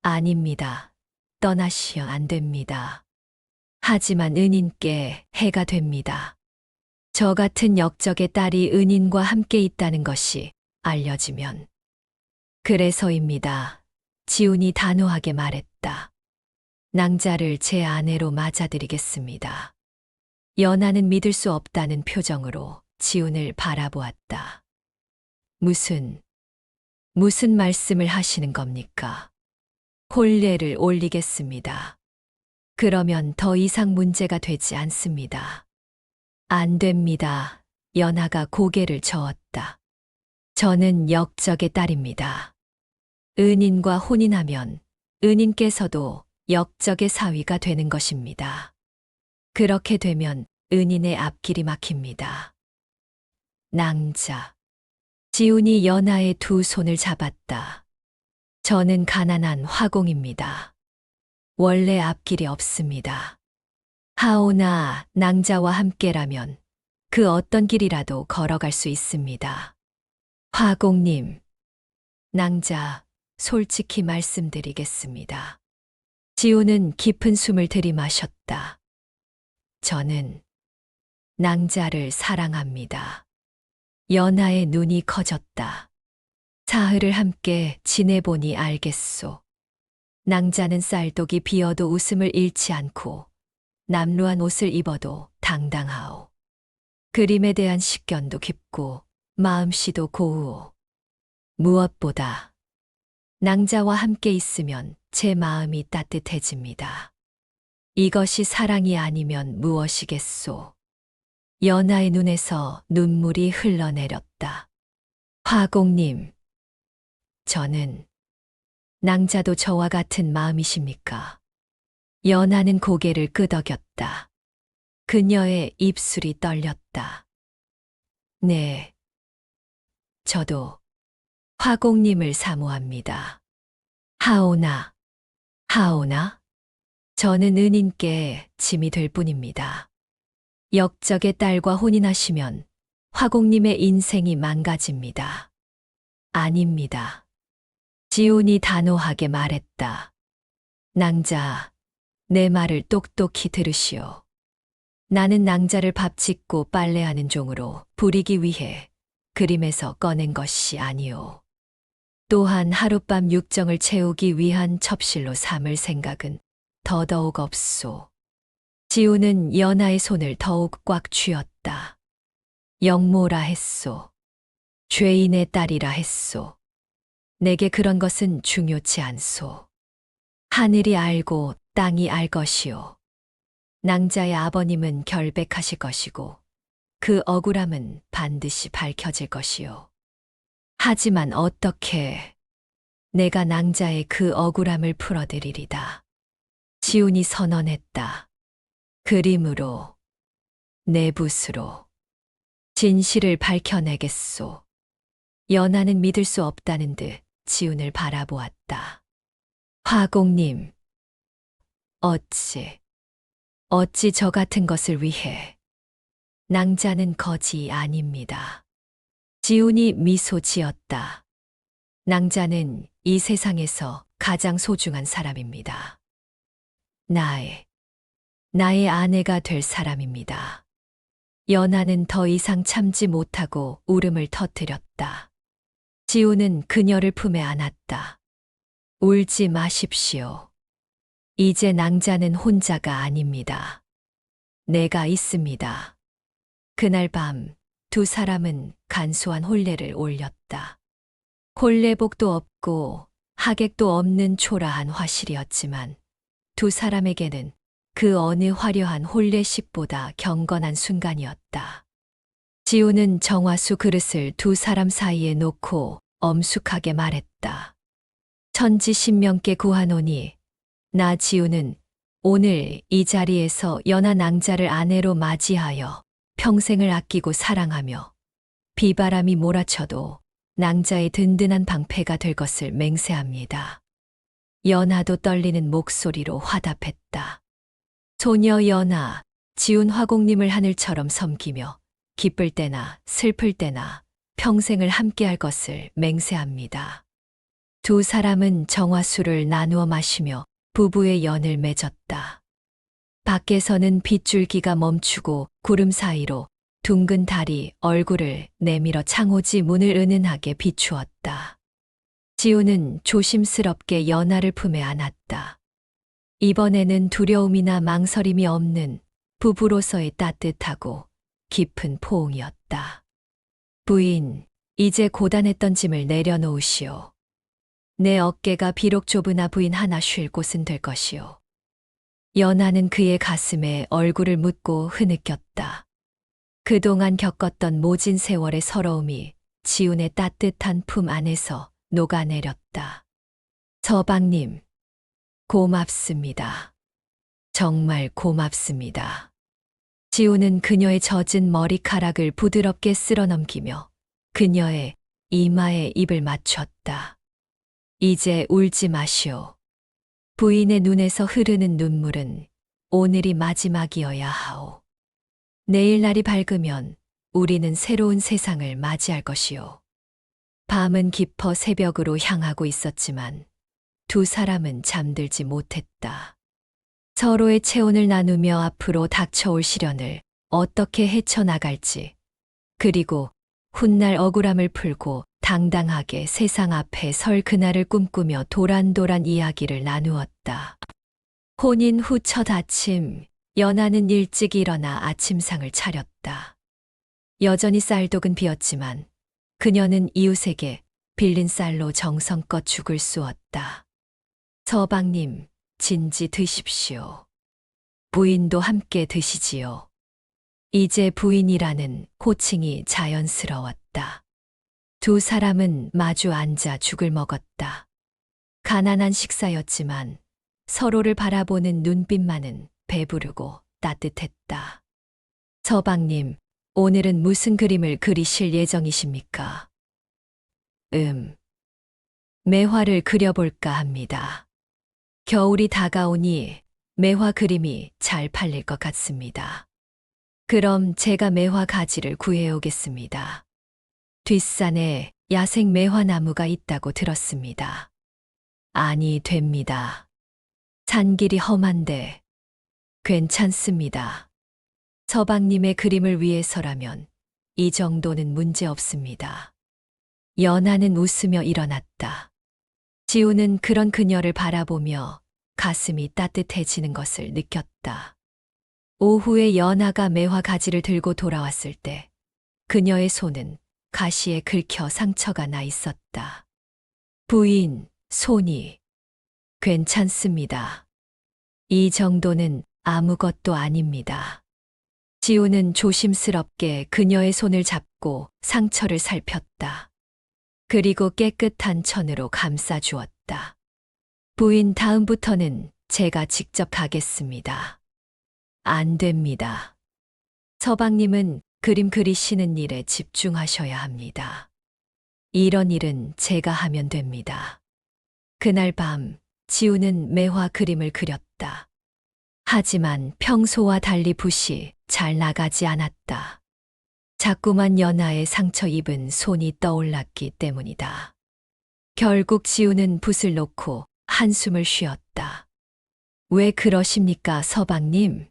A: 아닙니다. 떠나시면 안 됩니다. 하지만 은인께 해가 됩니다. 저 같은 역적의 딸이 은인과 함께 있다는 것이 알려지면. 그래서입니다. 지훈이 단호하게 말했다. 낭자를 제 아내로 맞아들이겠습니다. 연하는 믿을 수 없다는 표정으로 지훈을 바라보았다. 무슨 말씀을 하시는 겁니까? 혼례를 올리겠습니다. 그러면 더 이상 문제가 되지 않습니다. 안 됩니다. 연하가 고개를 저었다. 저는 역적의 딸입니다. 은인과 혼인하면 은인께서도 역적의 사위가 되는 것입니다. 그렇게 되면 은인의 앞길이 막힙니다. 낭자. 지훈이 연하의 두 손을 잡았다. 저는 가난한 화공입니다. 원래 앞길이 없습니다. 하오나 낭자와 함께라면 그 어떤 길이라도 걸어갈 수 있습니다. 화공님, 낭자, 솔직히 말씀드리겠습니다. 지우는 깊은 숨을 들이마셨다. 저는 낭자를 사랑합니다. 연하의 눈이 커졌다. 사흘을 함께 지내보니 알겠소. 낭자는 쌀독이 비어도 웃음을 잃지 않고 남루한 옷을 입어도 당당하오. 그림에 대한 식견도 깊고 마음씨도 고우오. 무엇보다 낭자와 함께 있으면 제 마음이 따뜻해집니다. 이것이 사랑이 아니면 무엇이겠소. 연하의 눈에서 눈물이 흘러내렸다. 화공님, 저는 낭자도 저와 같은 마음이십니까? 연하는 고개를 끄덕였다. 그녀의 입술이 떨렸다. 네, 저도 화공님을 사모합니다. 하오나, 하오나? 저는 은인께 짐이 될 뿐입니다. 역적의 딸과 혼인하시면 화공님의 인생이 망가집니다. 아닙니다. 지훈이 단호하게 말했다. 낭자, 내 말을 똑똑히 들으시오. 나는 낭자를 밥 짓고 빨래하는 종으로 부리기 위해 그림에서 꺼낸 것이 아니오. 또한 하룻밤 육정을 채우기 위한 첩실로 삼을 생각은 더더욱 없소. 지우는 연하의 손을 더욱 꽉 쥐었다. 영모라 했소. 죄인의 딸이라 했소. 내게 그런 것은 중요치 않소. 하늘이 알고 땅이 알 것이오. 낭자의 아버님은 결백하실 것이고 그 억울함은 반드시 밝혀질 것이오. 하지만 어떻게 내가 낭자의 그 억울함을 풀어드리리다. 지훈이 선언했다. 그림으로, 내 붓으로 진실을 밝혀내겠소. 연하는 믿을 수 없다는 듯 지훈을 바라보았다. 화공님, 어찌 저 같은 것을 위해. 낭자는 거지 아닙니다. 지훈이 미소 지었다. 낭자는 이 세상에서 가장 소중한 사람입니다. 나의 아내가 될 사람입니다. 연하는 더 이상 참지 못하고 울음을 터뜨렸다. 지훈은 그녀를 품에 안았다. 울지 마십시오. 이제 낭자는 혼자가 아닙니다. 내가 있습니다. 그날 밤 두 사람은 간소한 혼례를 올렸다. 혼례복도 없고 하객도 없는 초라한 화실이었지만 두 사람에게는 그 어느 화려한 혼례식보다 경건한 순간이었다. 지우는 정화수 그릇을 두 사람 사이에 놓고 엄숙하게 말했다. 천지신명께 구하노니 나 지우는 오늘 이 자리에서 연하 낭자를 아내로 맞이하여 평생을 아끼고 사랑하며 비바람이 몰아쳐도 낭자의 든든한 방패가 될 것을 맹세합니다. 연하도 떨리는 목소리로 화답했다. 소녀 연하, 지훈 화공님을 하늘처럼 섬기며 기쁠 때나 슬플 때나 평생을 함께할 것을 맹세합니다. 두 사람은 정화수를 나누어 마시며 부부의 연을 맺었다. 밖에서는 빗줄기가 멈추고 구름 사이로 둥근 달이 얼굴을 내밀어 창호지 문을 은은하게 비추었다. 지우는 조심스럽게 연하를 품에 안았다. 이번에는 두려움이나 망설임이 없는 부부로서의 따뜻하고 깊은 포옹이었다. 부인, 이제 고단했던 짐을 내려놓으시오. 내 어깨가 비록 좁으나 부인 하나 쉴 곳은 될 것이오. 연하는 그의 가슴에 얼굴을 묻고 흐느꼈다. 그동안 겪었던 모진 세월의 서러움이 지훈의 따뜻한 품 안에서 녹아내렸다. 서방님, 고맙습니다. 정말 고맙습니다. 지우는 그녀의 젖은 머리카락을 부드럽게 쓸어넘기며 그녀의 이마에 입을 맞췄다. 이제 울지 마시오. 부인의 눈에서 흐르는 눈물은 오늘이 마지막이어야 하오. 내일 날이 밝으면 우리는 새로운 세상을 맞이할 것이오. 밤은 깊어 새벽으로 향하고 있었지만 두 사람은 잠들지 못했다. 서로의 체온을 나누며 앞으로 닥쳐올 시련을 어떻게 헤쳐나갈지, 그리고 훗날 억울함을 풀고 당당하게 세상 앞에 설 그날을 꿈꾸며 도란도란 이야기를 나누었다. 혼인 후 첫 아침, 연하는 일찍 일어나 아침상을 차렸다. 여전히 쌀독은 비었지만 그녀는 이웃에게 빌린 쌀로 정성껏 죽을 쑤었다. 서방님, 진지 드십시오. 부인도 함께 드시지요. 이제 부인이라는 호칭이 자연스러웠다. 두 사람은 마주 앉아 죽을 먹었다. 가난한 식사였지만 서로를 바라보는 눈빛만은 배부르고 따뜻했다. 서방님, 오늘은 무슨 그림을 그리실 예정이십니까? 매화를 그려볼까 합니다. 겨울이 다가오니 매화 그림이 잘 팔릴 것 같습니다. 그럼 제가 매화 가지를 구해오겠습니다. 뒷산에 야생 매화나무가 있다고 들었습니다. 아니, 됩니다. 산길이 험한데 괜찮습니다. 서방님의 그림을 위해서라면 이 정도는 문제 없습니다. 연하는 웃으며 일어났다. 지우는 그런 그녀를 바라보며 가슴이 따뜻해지는 것을 느꼈다. 오후에 연하가 매화 가지를 들고 돌아왔을 때 그녀의 손은 가시에 긁혀 상처가 나 있었다. 부인, 손이 괜찮습니다. 이 정도는 아무것도 아닙니다. 지우는 조심스럽게 그녀의 손을 잡고 상처를 살폈다. 그리고 깨끗한 천으로 감싸주었다. 부인, 다음부터는 제가 직접 가겠습니다. 안 됩니다. 서방님은 그림 그리시는 일에 집중하셔야 합니다. 이런 일은 제가 하면 됩니다. 그날 밤 지우는 매화 그림을 그렸다. 하지만 평소와 달리 붓이 잘 나가지 않았다. 자꾸만 연하의 상처 입은 손이 떠올랐기 때문이다. 결국 지우는 붓을 놓고 한숨을 쉬었다. 왜 그러십니까, 서방님?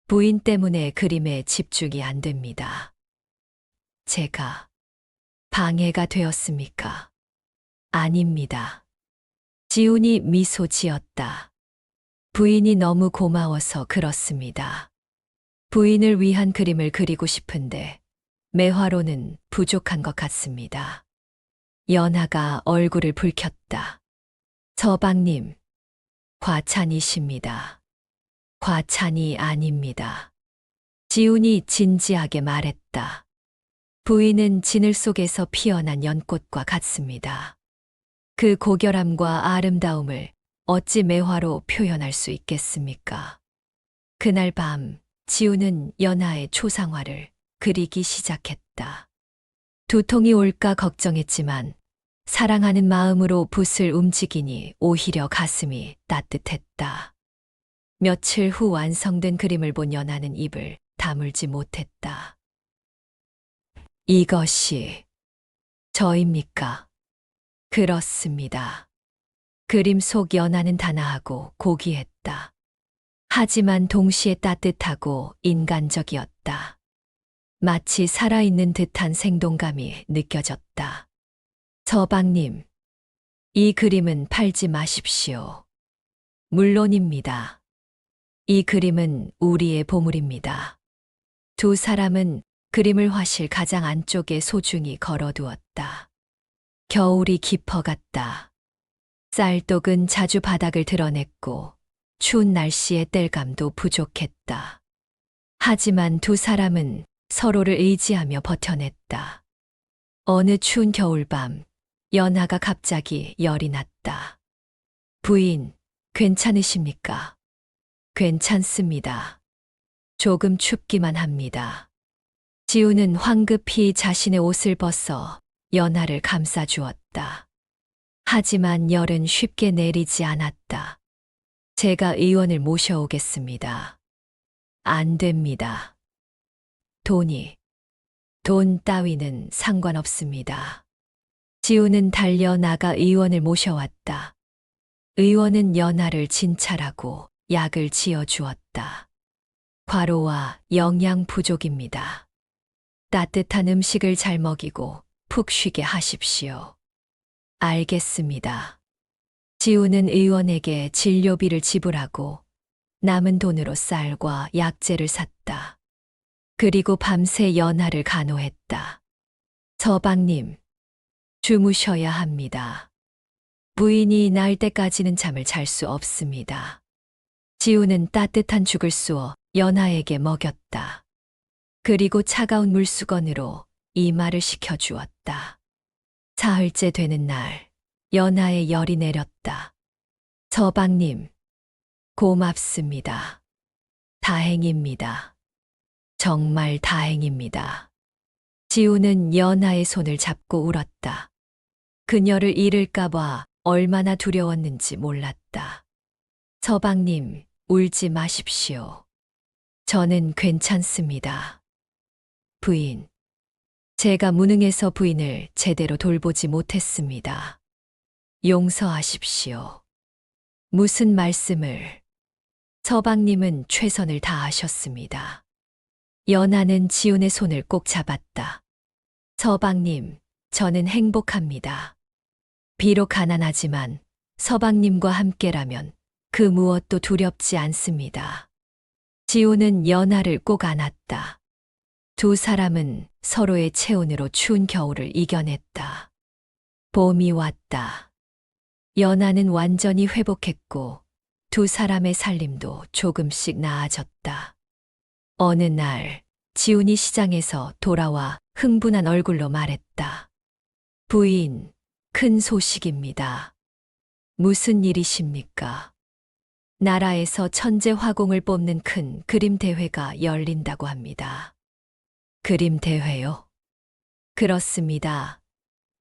A: 부인 때문에 그림에 집중이 안 됩니다. 제가 방해가 되었습니까? 아닙니다. 지훈이 미소 지었다. 부인이 너무 고마워서 그렇습니다. 부인을 위한 그림을 그리고 싶은데 매화로는 부족한 것 같습니다. 연하가 얼굴을 붉혔다. 서방님, 과찬이십니다. 과찬이 아닙니다. 지훈이 진지하게 말했다. 부인은 진을 속에서 피어난 연꽃과 같습니다. 그 고결함과 아름다움을 어찌 매화로 표현할 수 있겠습니까? 그날 밤 지우는 연하의 초상화를 그리기 시작했다. 두통이 올까 걱정했지만 사랑하는 마음으로 붓을 움직이니 오히려 가슴이 따뜻했다. 며칠 후 완성된 그림을 본 연하는 입을 다물지 못했다. 이것이 저입니까? 그렇습니다. 그림 속 연하는 단아하고 고귀했다. 하지만 동시에 따뜻하고 인간적이었다. 마치 살아있는 듯한 생동감이 느껴졌다. 서방님, 이 그림은 팔지 마십시오. 물론입니다. 이 그림은 우리의 보물입니다. 두 사람은 그림을 화실 가장 안쪽에 소중히 걸어두었다. 겨울이 깊어갔다. 쌀독은 자주 바닥을 드러냈고 추운 날씨에 뗄감도 부족했다. 하지만 두 사람은 서로를 의지하며 버텨냈다. 어느 추운 겨울밤, 연하가 갑자기 열이 났다. 부인, 괜찮으십니까? 괜찮습니다. 조금 춥기만 합니다. 지우는 황급히 자신의 옷을 벗어 연하를 감싸 주었다. 하지만 열은 쉽게 내리지 않았다. 제가 의원을 모셔오겠습니다. 안 됩니다. 돈 따위는 상관없습니다. 지우는 달려나가 의원을 모셔왔다. 의원은 연하를 진찰하고 약을 지어 주었다. 과로와 영양 부족입니다. 따뜻한 음식을 잘 먹이고 푹 쉬게 하십시오. 알겠습니다. 지우는 의원에게 진료비를 지불하고 남은 돈으로 쌀과 약재를 샀다. 그리고 밤새 연하를 간호했다. 서방님, 주무셔야 합니다. 부인이 나을 때까지는 잠을 잘 수 없습니다. 지우는 따뜻한 죽을 쑤어 연하에게 먹였다. 그리고 차가운 물수건으로 이마를 식혀주었다. 사흘째 되는 날, 연하의 열이 내렸다. 서방님, 고맙습니다. 다행입니다. 정말 다행입니다. 지우는 연하의 손을 잡고 울었다. 그녀를 잃을까봐 얼마나 두려웠는지 몰랐다. 서방님, 울지 마십시오. 저는 괜찮습니다. 부인, 제가 무능해서 부인을 제대로 돌보지 못했습니다. 용서하십시오. 무슨 말씀을? 서방님은 최선을 다하셨습니다. 연하는 지훈의 손을 꼭 잡았다. 서방님, 저는 행복합니다. 비록 가난하지만 서방님과 함께라면 그 무엇도 두렵지 않습니다. 지훈은 연하를 꼭 안았다. 두 사람은 서로의 체온으로 추운 겨울을 이겨냈다. 봄이 왔다. 연하는 완전히 회복했고 두 사람의 살림도 조금씩 나아졌다. 어느 날 지훈이 시장에서 돌아와 흥분한 얼굴로 말했다. 부인, 큰 소식입니다. 무슨 일이십니까? 나라에서 천재 화공을 뽑는 큰 그림 대회가 열린다고 합니다. 그림 대회요? 그렇습니다.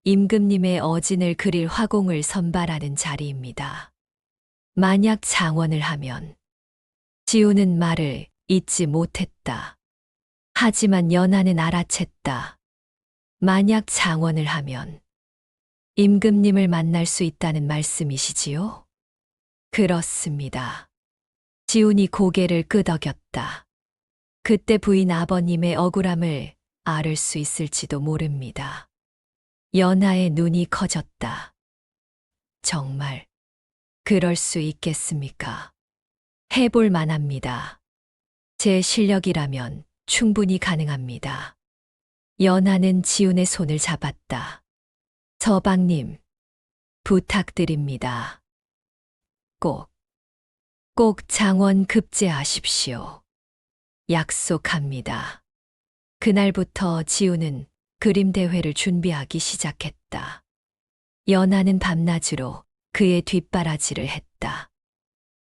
A: 임금님의 어진을 그릴 화공을 선발하는 자리입니다. 만약 장원을 하면 지우는 말을 잊지 못했다. 하지만 연하는 알아챘다. 만약 장원을 하면 임금님을 만날 수 있다는 말씀이시지요? 그렇습니다. 지훈이 고개를 끄덕였다. 그때 부인 아버님의 억울함을 앓을 수 있을지도 모릅니다. 연하의 눈이 커졌다. 정말 그럴 수 있겠습니까? 해볼 만합니다. 제 실력이라면 충분히 가능합니다. 연하는 지훈의 손을 잡았다. 서방님, 부탁드립니다. 꼭 장원 급제하십시오. 약속합니다. 그날부터 지훈은 그림 대회를 준비하기 시작했다. 연하는 밤낮으로 그의 뒷바라지를 했다.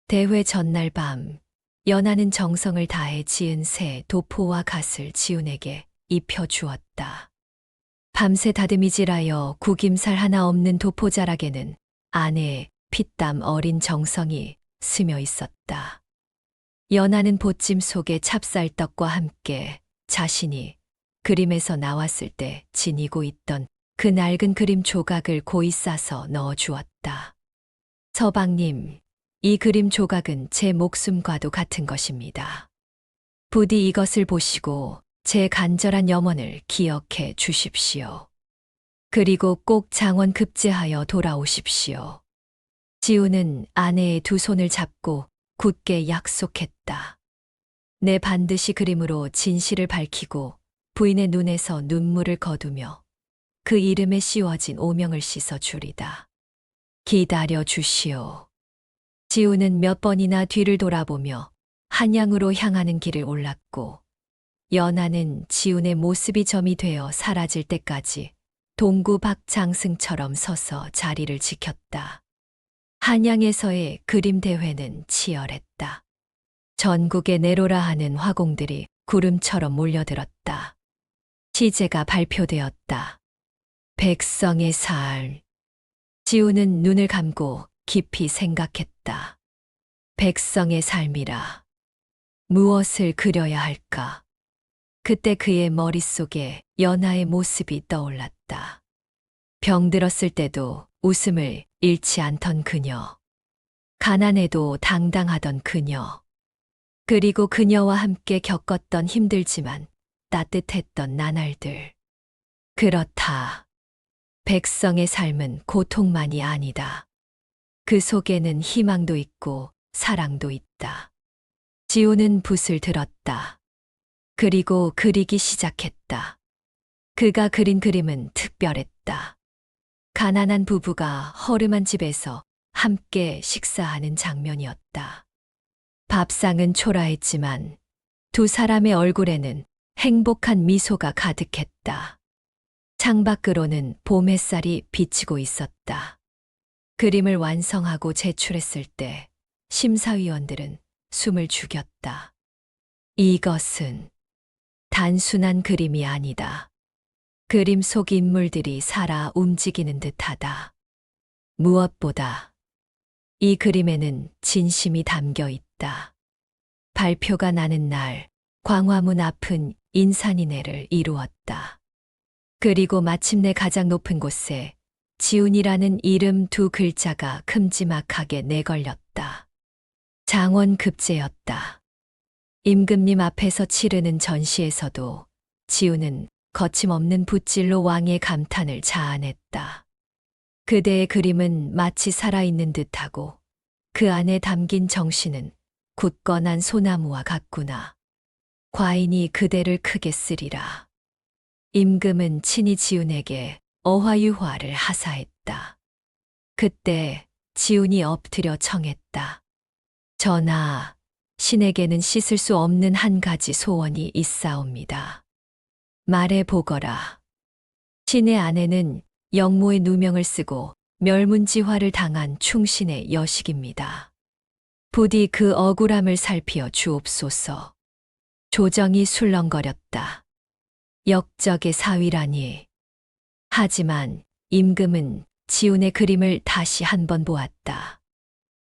A: 대회 전날 밤, 연하는 정성을 다해 지은 새 도포와 갓을 지훈에게 입혀주었다. 밤새 다듬이질하여 구김살 하나 없는 도포자락에는 아내의 피땀 어린 정성이 스며 있었다. 연하는 보찜 속에 찹쌀떡과 함께 자신이 그림에서 나왔을 때 지니고 있던 그 낡은 그림 조각을 고이 싸서 넣어 주었다. 서방님, 이 그림 조각은 제 목숨과도 같은 것입니다. 부디 이것을 보시고 제 간절한 염원을 기억해 주십시오. 그리고 꼭 장원 급제하여 돌아오십시오. 지우는 아내의 두 손을 잡고 굳게 약속했다. 내 반드시 그림으로 진실을 밝히고 부인의 눈에서 눈물을 거두며 그 이름에 씌워진 오명을 씻어 주리다. 기다려 주시오. 지우는 몇 번이나 뒤를 돌아보며 한양으로 향하는 길을 올랐고 연하는 지훈의 모습이 점이 되어 사라질 때까지 동구 박장승처럼 서서 자리를 지켰다. 한양에서의 그림 대회는 치열했다. 전국에 내로라 하는 화공들이 구름처럼 몰려들었다. 시제가 발표되었다. 백성의 삶. 지우는 눈을 감고 깊이 생각했다. 백성의 삶이라. 무엇을 그려야 할까? 그때 그의 머릿속에 연하의 모습이 떠올랐다. 병들었을 때도 웃음을 잃지 않던 그녀. 가난해도 당당하던 그녀. 그리고 그녀와 함께 겪었던 힘들지만 따뜻했던 나날들. 그렇다. 백성의 삶은 고통만이 아니다. 그 속에는 희망도 있고 사랑도 있다. 지우는 붓을 들었다. 그리고 그리기 시작했다. 그가 그린 그림은 특별했다. 가난한 부부가 허름한 집에서 함께 식사하는 장면이었다. 밥상은 초라했지만 두 사람의 얼굴에는 행복한 미소가 가득했다. 창밖으로는 봄 햇살이 비치고 있었다. 그림을 완성하고 제출했을 때 심사위원들은 숨을 죽였다. 이것은 단순한 그림이 아니다. 그림 속 인물들이 살아 움직이는 듯하다. 무엇보다 이 그림에는 진심이 담겨 있다. 발표가 나는 날 광화문 앞은 인산인해를 이루었다. 그리고 마침내 가장 높은 곳에 지훈이라는 이름 두 글자가 큼지막하게 내걸렸다. 장원급제였다. 임금님 앞에서 치르는 전시에서도 지훈은 거침없는 붓질로 왕의 감탄을 자아냈다. 그대의 그림은 마치 살아있는 듯하고 그 안에 담긴 정신은 굳건한 소나무와 같구나. 과인이 그대를 크게 쓰리라. 임금은 친히 지훈에게 어화유화를 하사했다. 그때 지훈이 엎드려 청했다. 전하, 신에게는 씻을 수 없는 한 가지 소원이 있사옵니다. 말해 보거라. 신의 아내는 영모의 누명을 쓰고 멸문지화를 당한 충신의 여식입니다. 부디 그 억울함을 살피어 주옵소서. 조정이 술렁거렸다. 역적의 사위라니. 하지만 임금은 지훈의 그림을 다시 한 번 보았다.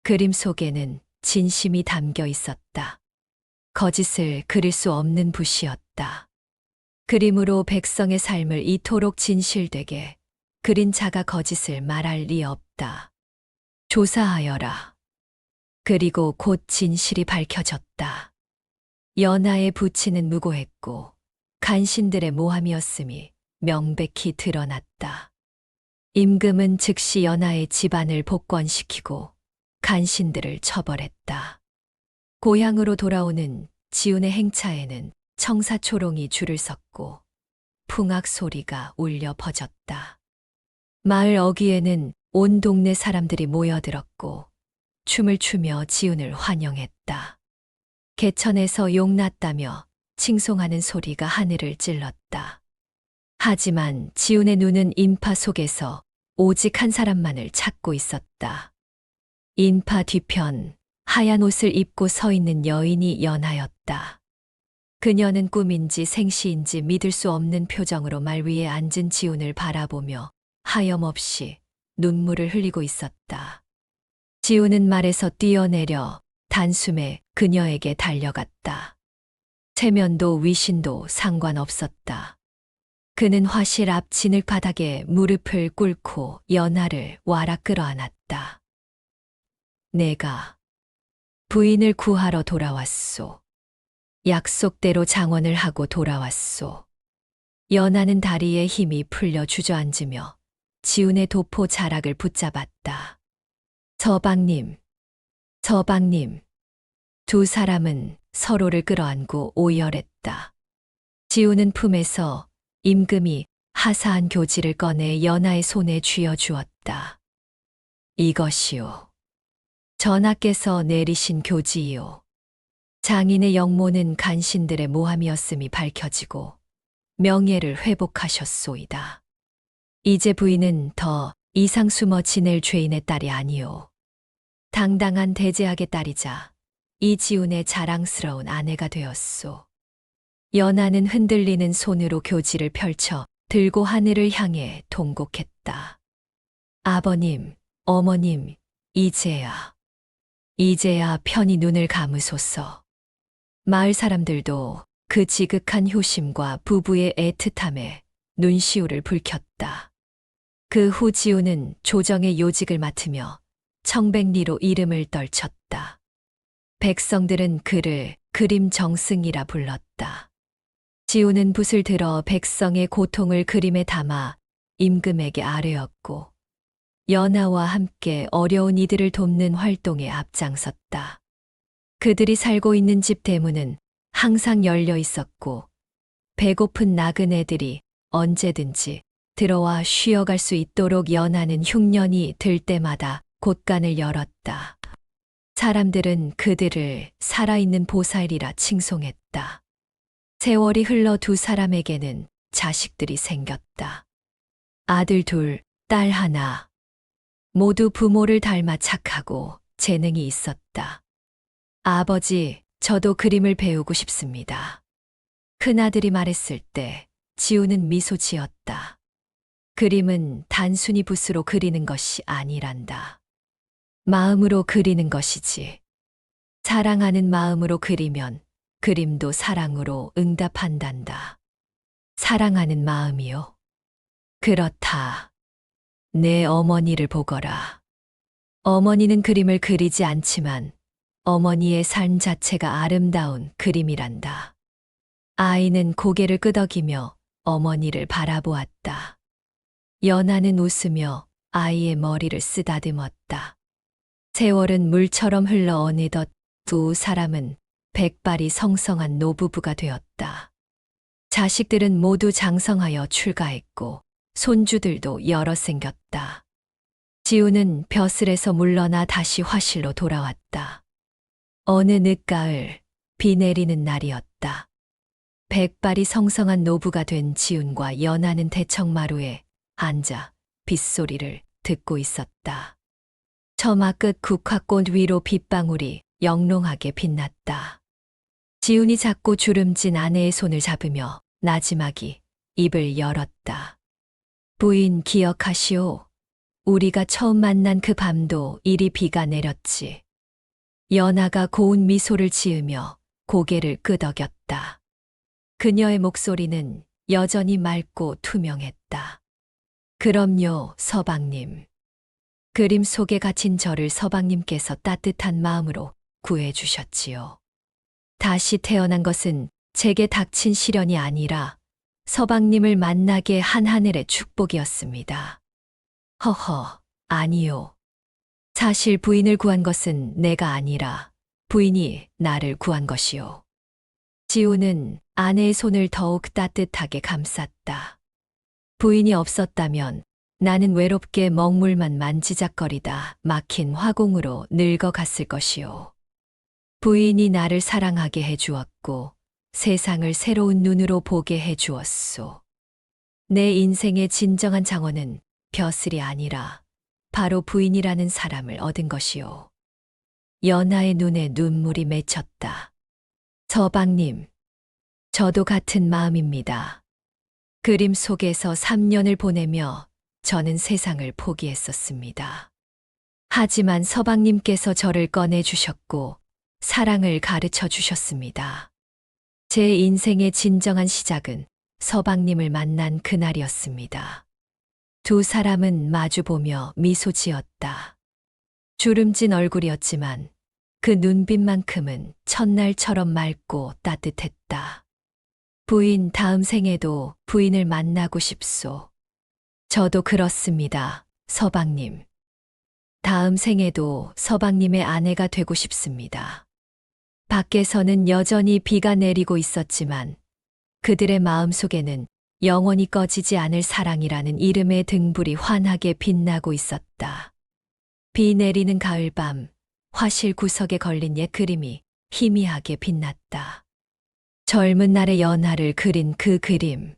A: 그림 속에는 진심이 담겨 있었다. 거짓을 그릴 수 없는 붓이었다. 그림으로 백성의 삶을 이토록 진실되게 그린 자가 거짓을 말할 리 없다. 조사하여라. 그리고 곧 진실이 밝혀졌다. 연하의 부치는 무고했고 간신들의 모함이었음이 명백히 드러났다. 임금은 즉시 연하의 집안을 복권시키고 간신들을 처벌했다. 고향으로 돌아오는 지훈의 행차에는 청사초롱이 줄을 섰고 풍악 소리가 울려 퍼졌다. 마을 어귀에는 온 동네 사람들이 모여들었고 춤을 추며 지훈을 환영했다. 개천에서 용났다며 칭송하는 소리가 하늘을 찔렀다. 하지만 지훈의 눈은 인파 속에서 오직 한 사람만을 찾고 있었다. 인파 뒤편 하얀 옷을 입고 서 있는 여인이 연하였다. 그녀는 꿈인지 생시인지 믿을 수 없는 표정으로 말 위에 앉은 지훈을 바라보며 하염없이 눈물을 흘리고 있었다. 지훈은 말에서 뛰어내려 단숨에 그녀에게 달려갔다. 체면도 위신도 상관없었다. 그는 화실 앞 진흙바닥에 무릎을 꿇고 연하를 와라 끌어안았다. 내가 부인을 구하러 돌아왔소. 약속대로 장원을 하고 돌아왔소. 연하는 다리에 힘이 풀려 주저앉으며 지훈의 도포 자락을 붙잡았다. 서방님, 서방님. 두 사람은 서로를 끌어안고 오열했다. 지훈은 품에서 임금이 하사한 교지를 꺼내 연하의 손에 쥐어주었다. 이것이요. 전하께서 내리신 교지이요. 장인의 영모는 간신들의 모함이었음이 밝혀지고 명예를 회복하셨소이다. 이제 부인은 더 이상 숨어 지낼 죄인의 딸이 아니요. 당당한 대제학의 딸이자 이지훈의 자랑스러운 아내가 되었소. 연하는 흔들리는 손으로 교지를 펼쳐 들고 하늘을 향해 통곡했다. 아버님, 어머님, 이제야 편히 눈을 감으소서. 마을 사람들도 그 지극한 효심과 부부의 애틋함에 눈시울을 붉혔다. 그 후 지우는 조정의 요직을 맡으며 청백리로 이름을 떨쳤다. 백성들은 그를 그림 정승이라 불렀다. 지우는 붓을 들어 백성의 고통을 그림에 담아 임금에게 아뢰었고 연하와 함께 어려운 이들을 돕는 활동에 앞장섰다. 그들이 살고 있는 집 대문은 항상 열려 있었고 배고픈 나그네들이 언제든지 들어와 쉬어갈 수 있도록 연하는 흉년이 들 때마다 곳간을 열었다. 사람들은 그들을 살아있는 보살이라 칭송했다. 세월이 흘러 두 사람에게는 자식들이 생겼다. 아들 둘, 딸 하나. 모두 부모를 닮아 착하고 재능이 있었다. 아버지, 저도 그림을 배우고 싶습니다. 큰아들이 말했을 때 지우는 미소 지었다. 그림은 단순히 붓으로 그리는 것이 아니란다. 마음으로 그리는 것이지. 사랑하는 마음으로 그리면 그림도 사랑으로 응답한단다. 사랑하는 마음이요? 그렇다. 내 어머니를 보거라. 어머니는 그림을 그리지 않지만 어머니의 삶 자체가 아름다운 그림이란다. 아이는 고개를 끄덕이며 어머니를 바라보았다. 연하는 웃으며 아이의 머리를 쓰다듬었다. 세월은 물처럼 흘러 어느덧 두 사람은 백발이 성성한 노부부가 되었다. 자식들은 모두 장성하여 출가했고 손주들도 여러 생겼다. 지우는 벼슬에서 물러나 다시 화실로 돌아왔다. 어느 늦가을 비 내리는 날이었다. 백발이 성성한 노부가 된 지훈과 연하는 대청마루에 앉아 빗소리를 듣고 있었다. 처마 끝 국화꽃 위로 빗방울이 영롱하게 빛났다. 지훈이 작고 주름진 아내의 손을 잡으며 나지막이 입을 열었다. 부인 기억하시오. 우리가 처음 만난 그 밤도 이리 비가 내렸지. 연하가 고운 미소를 지으며 고개를 끄덕였다. 그녀의 목소리는 여전히 맑고 투명했다. 그럼요, 서방님. 그림 속에 갇힌 저를 서방님께서 따뜻한 마음으로 구해주셨지요. 다시 태어난 것은 제게 닥친 시련이 아니라 서방님을 만나게 한 하늘의 축복이었습니다. 허허, 아니요. 사실 부인을 구한 것은 내가 아니라 부인이 나를 구한 것이요. 지우는 아내의 손을 더욱 따뜻하게 감쌌다. 부인이 없었다면 나는 외롭게 먹물만 만지작거리다 막힌 화공으로 늙어갔을 것이요. 부인이 나를 사랑하게 해주었고 세상을 새로운 눈으로 보게 해주었소. 내 인생의 진정한 장원은 벼슬이 아니라 바로 부인이라는 사람을 얻은 것이요. 연하의 눈에 눈물이 맺혔다. 서방님, 저도 같은 마음입니다. 그림 속에서 3년을 보내며 저는 세상을 포기했었습니다. 하지만 서방님께서 저를 꺼내주셨고 사랑을 가르쳐 주셨습니다. 제 인생의 진정한 시작은 서방님을 만난 그날이었습니다. 두 사람은 마주보며 미소 지었다. 주름진 얼굴이었지만 그 눈빛만큼은 첫날처럼 맑고 따뜻했다. 부인 다음 생에도 부인을 만나고 싶소. 저도 그렇습니다, 서방님. 다음 생에도 서방님의 아내가 되고 싶습니다. 밖에서는 여전히 비가 내리고 있었지만 그들의 마음속에는 영원히 꺼지지 않을 사랑이라는 이름의 등불이 환하게 빛나고 있었다. 비 내리는 가을밤, 화실 구석에 걸린 옛 그림이 희미하게 빛났다. 젊은 날의 연하를 그린 그 그림.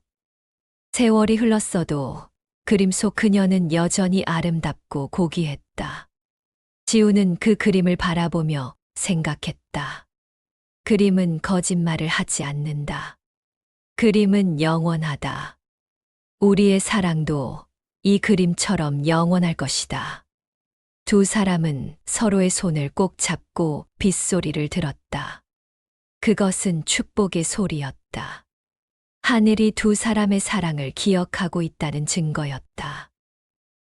A: 세월이 흘렀어도 그림 속 그녀는 여전히 아름답고 고귀했다. 지우는 그 그림을 바라보며 생각했다. 그림은 거짓말을 하지 않는다. 그림은 영원하다. 우리의 사랑도 이 그림처럼 영원할 것이다. 두 사람은 서로의 손을 꼭 잡고 빗소리를 들었다. 그것은 축복의 소리였다. 하늘이 두 사람의 사랑을 기억하고 있다는 증거였다.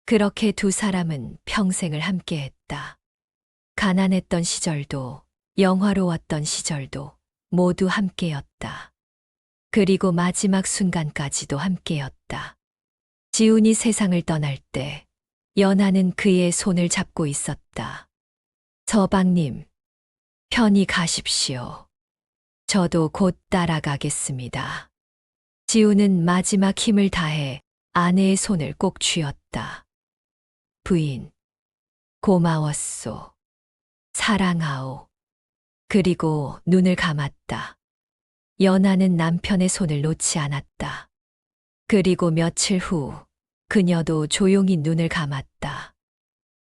A: 그렇게 두 사람은 평생을 함께했다. 가난했던 시절도 영화로웠던 시절도 모두 함께였다. 그리고 마지막 순간까지도 함께였다. 지훈이 세상을 떠날 때 연하는 그의 손을 잡고 있었다. 서방님, 편히 가십시오. 저도 곧 따라가겠습니다. 지훈은 마지막 힘을 다해 아내의 손을 꼭 쥐었다. 부인, 고마웠소. 사랑하오. 그리고 눈을 감았다. 연하는 남편의 손을 놓지 않았다. 그리고 며칠 후 그녀도 조용히 눈을 감았다.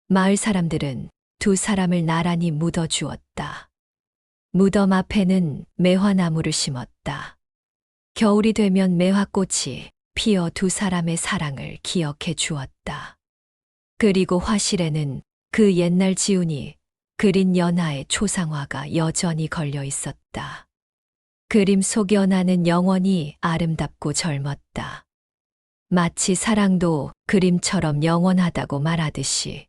A: 마을 사람들은 두 사람을 나란히 묻어주었다. 무덤 앞에는 매화나무를 심었다. 겨울이 되면 매화꽃이 피어 두 사람의 사랑을 기억해 주었다. 그리고 화실에는 그 옛날 지훈이 그린 연하의 초상화가 여전히 걸려 있었다. 그림 속 연하는 영원히 아름답고 젊었다. 마치 사랑도 그림처럼 영원하다고 말하듯이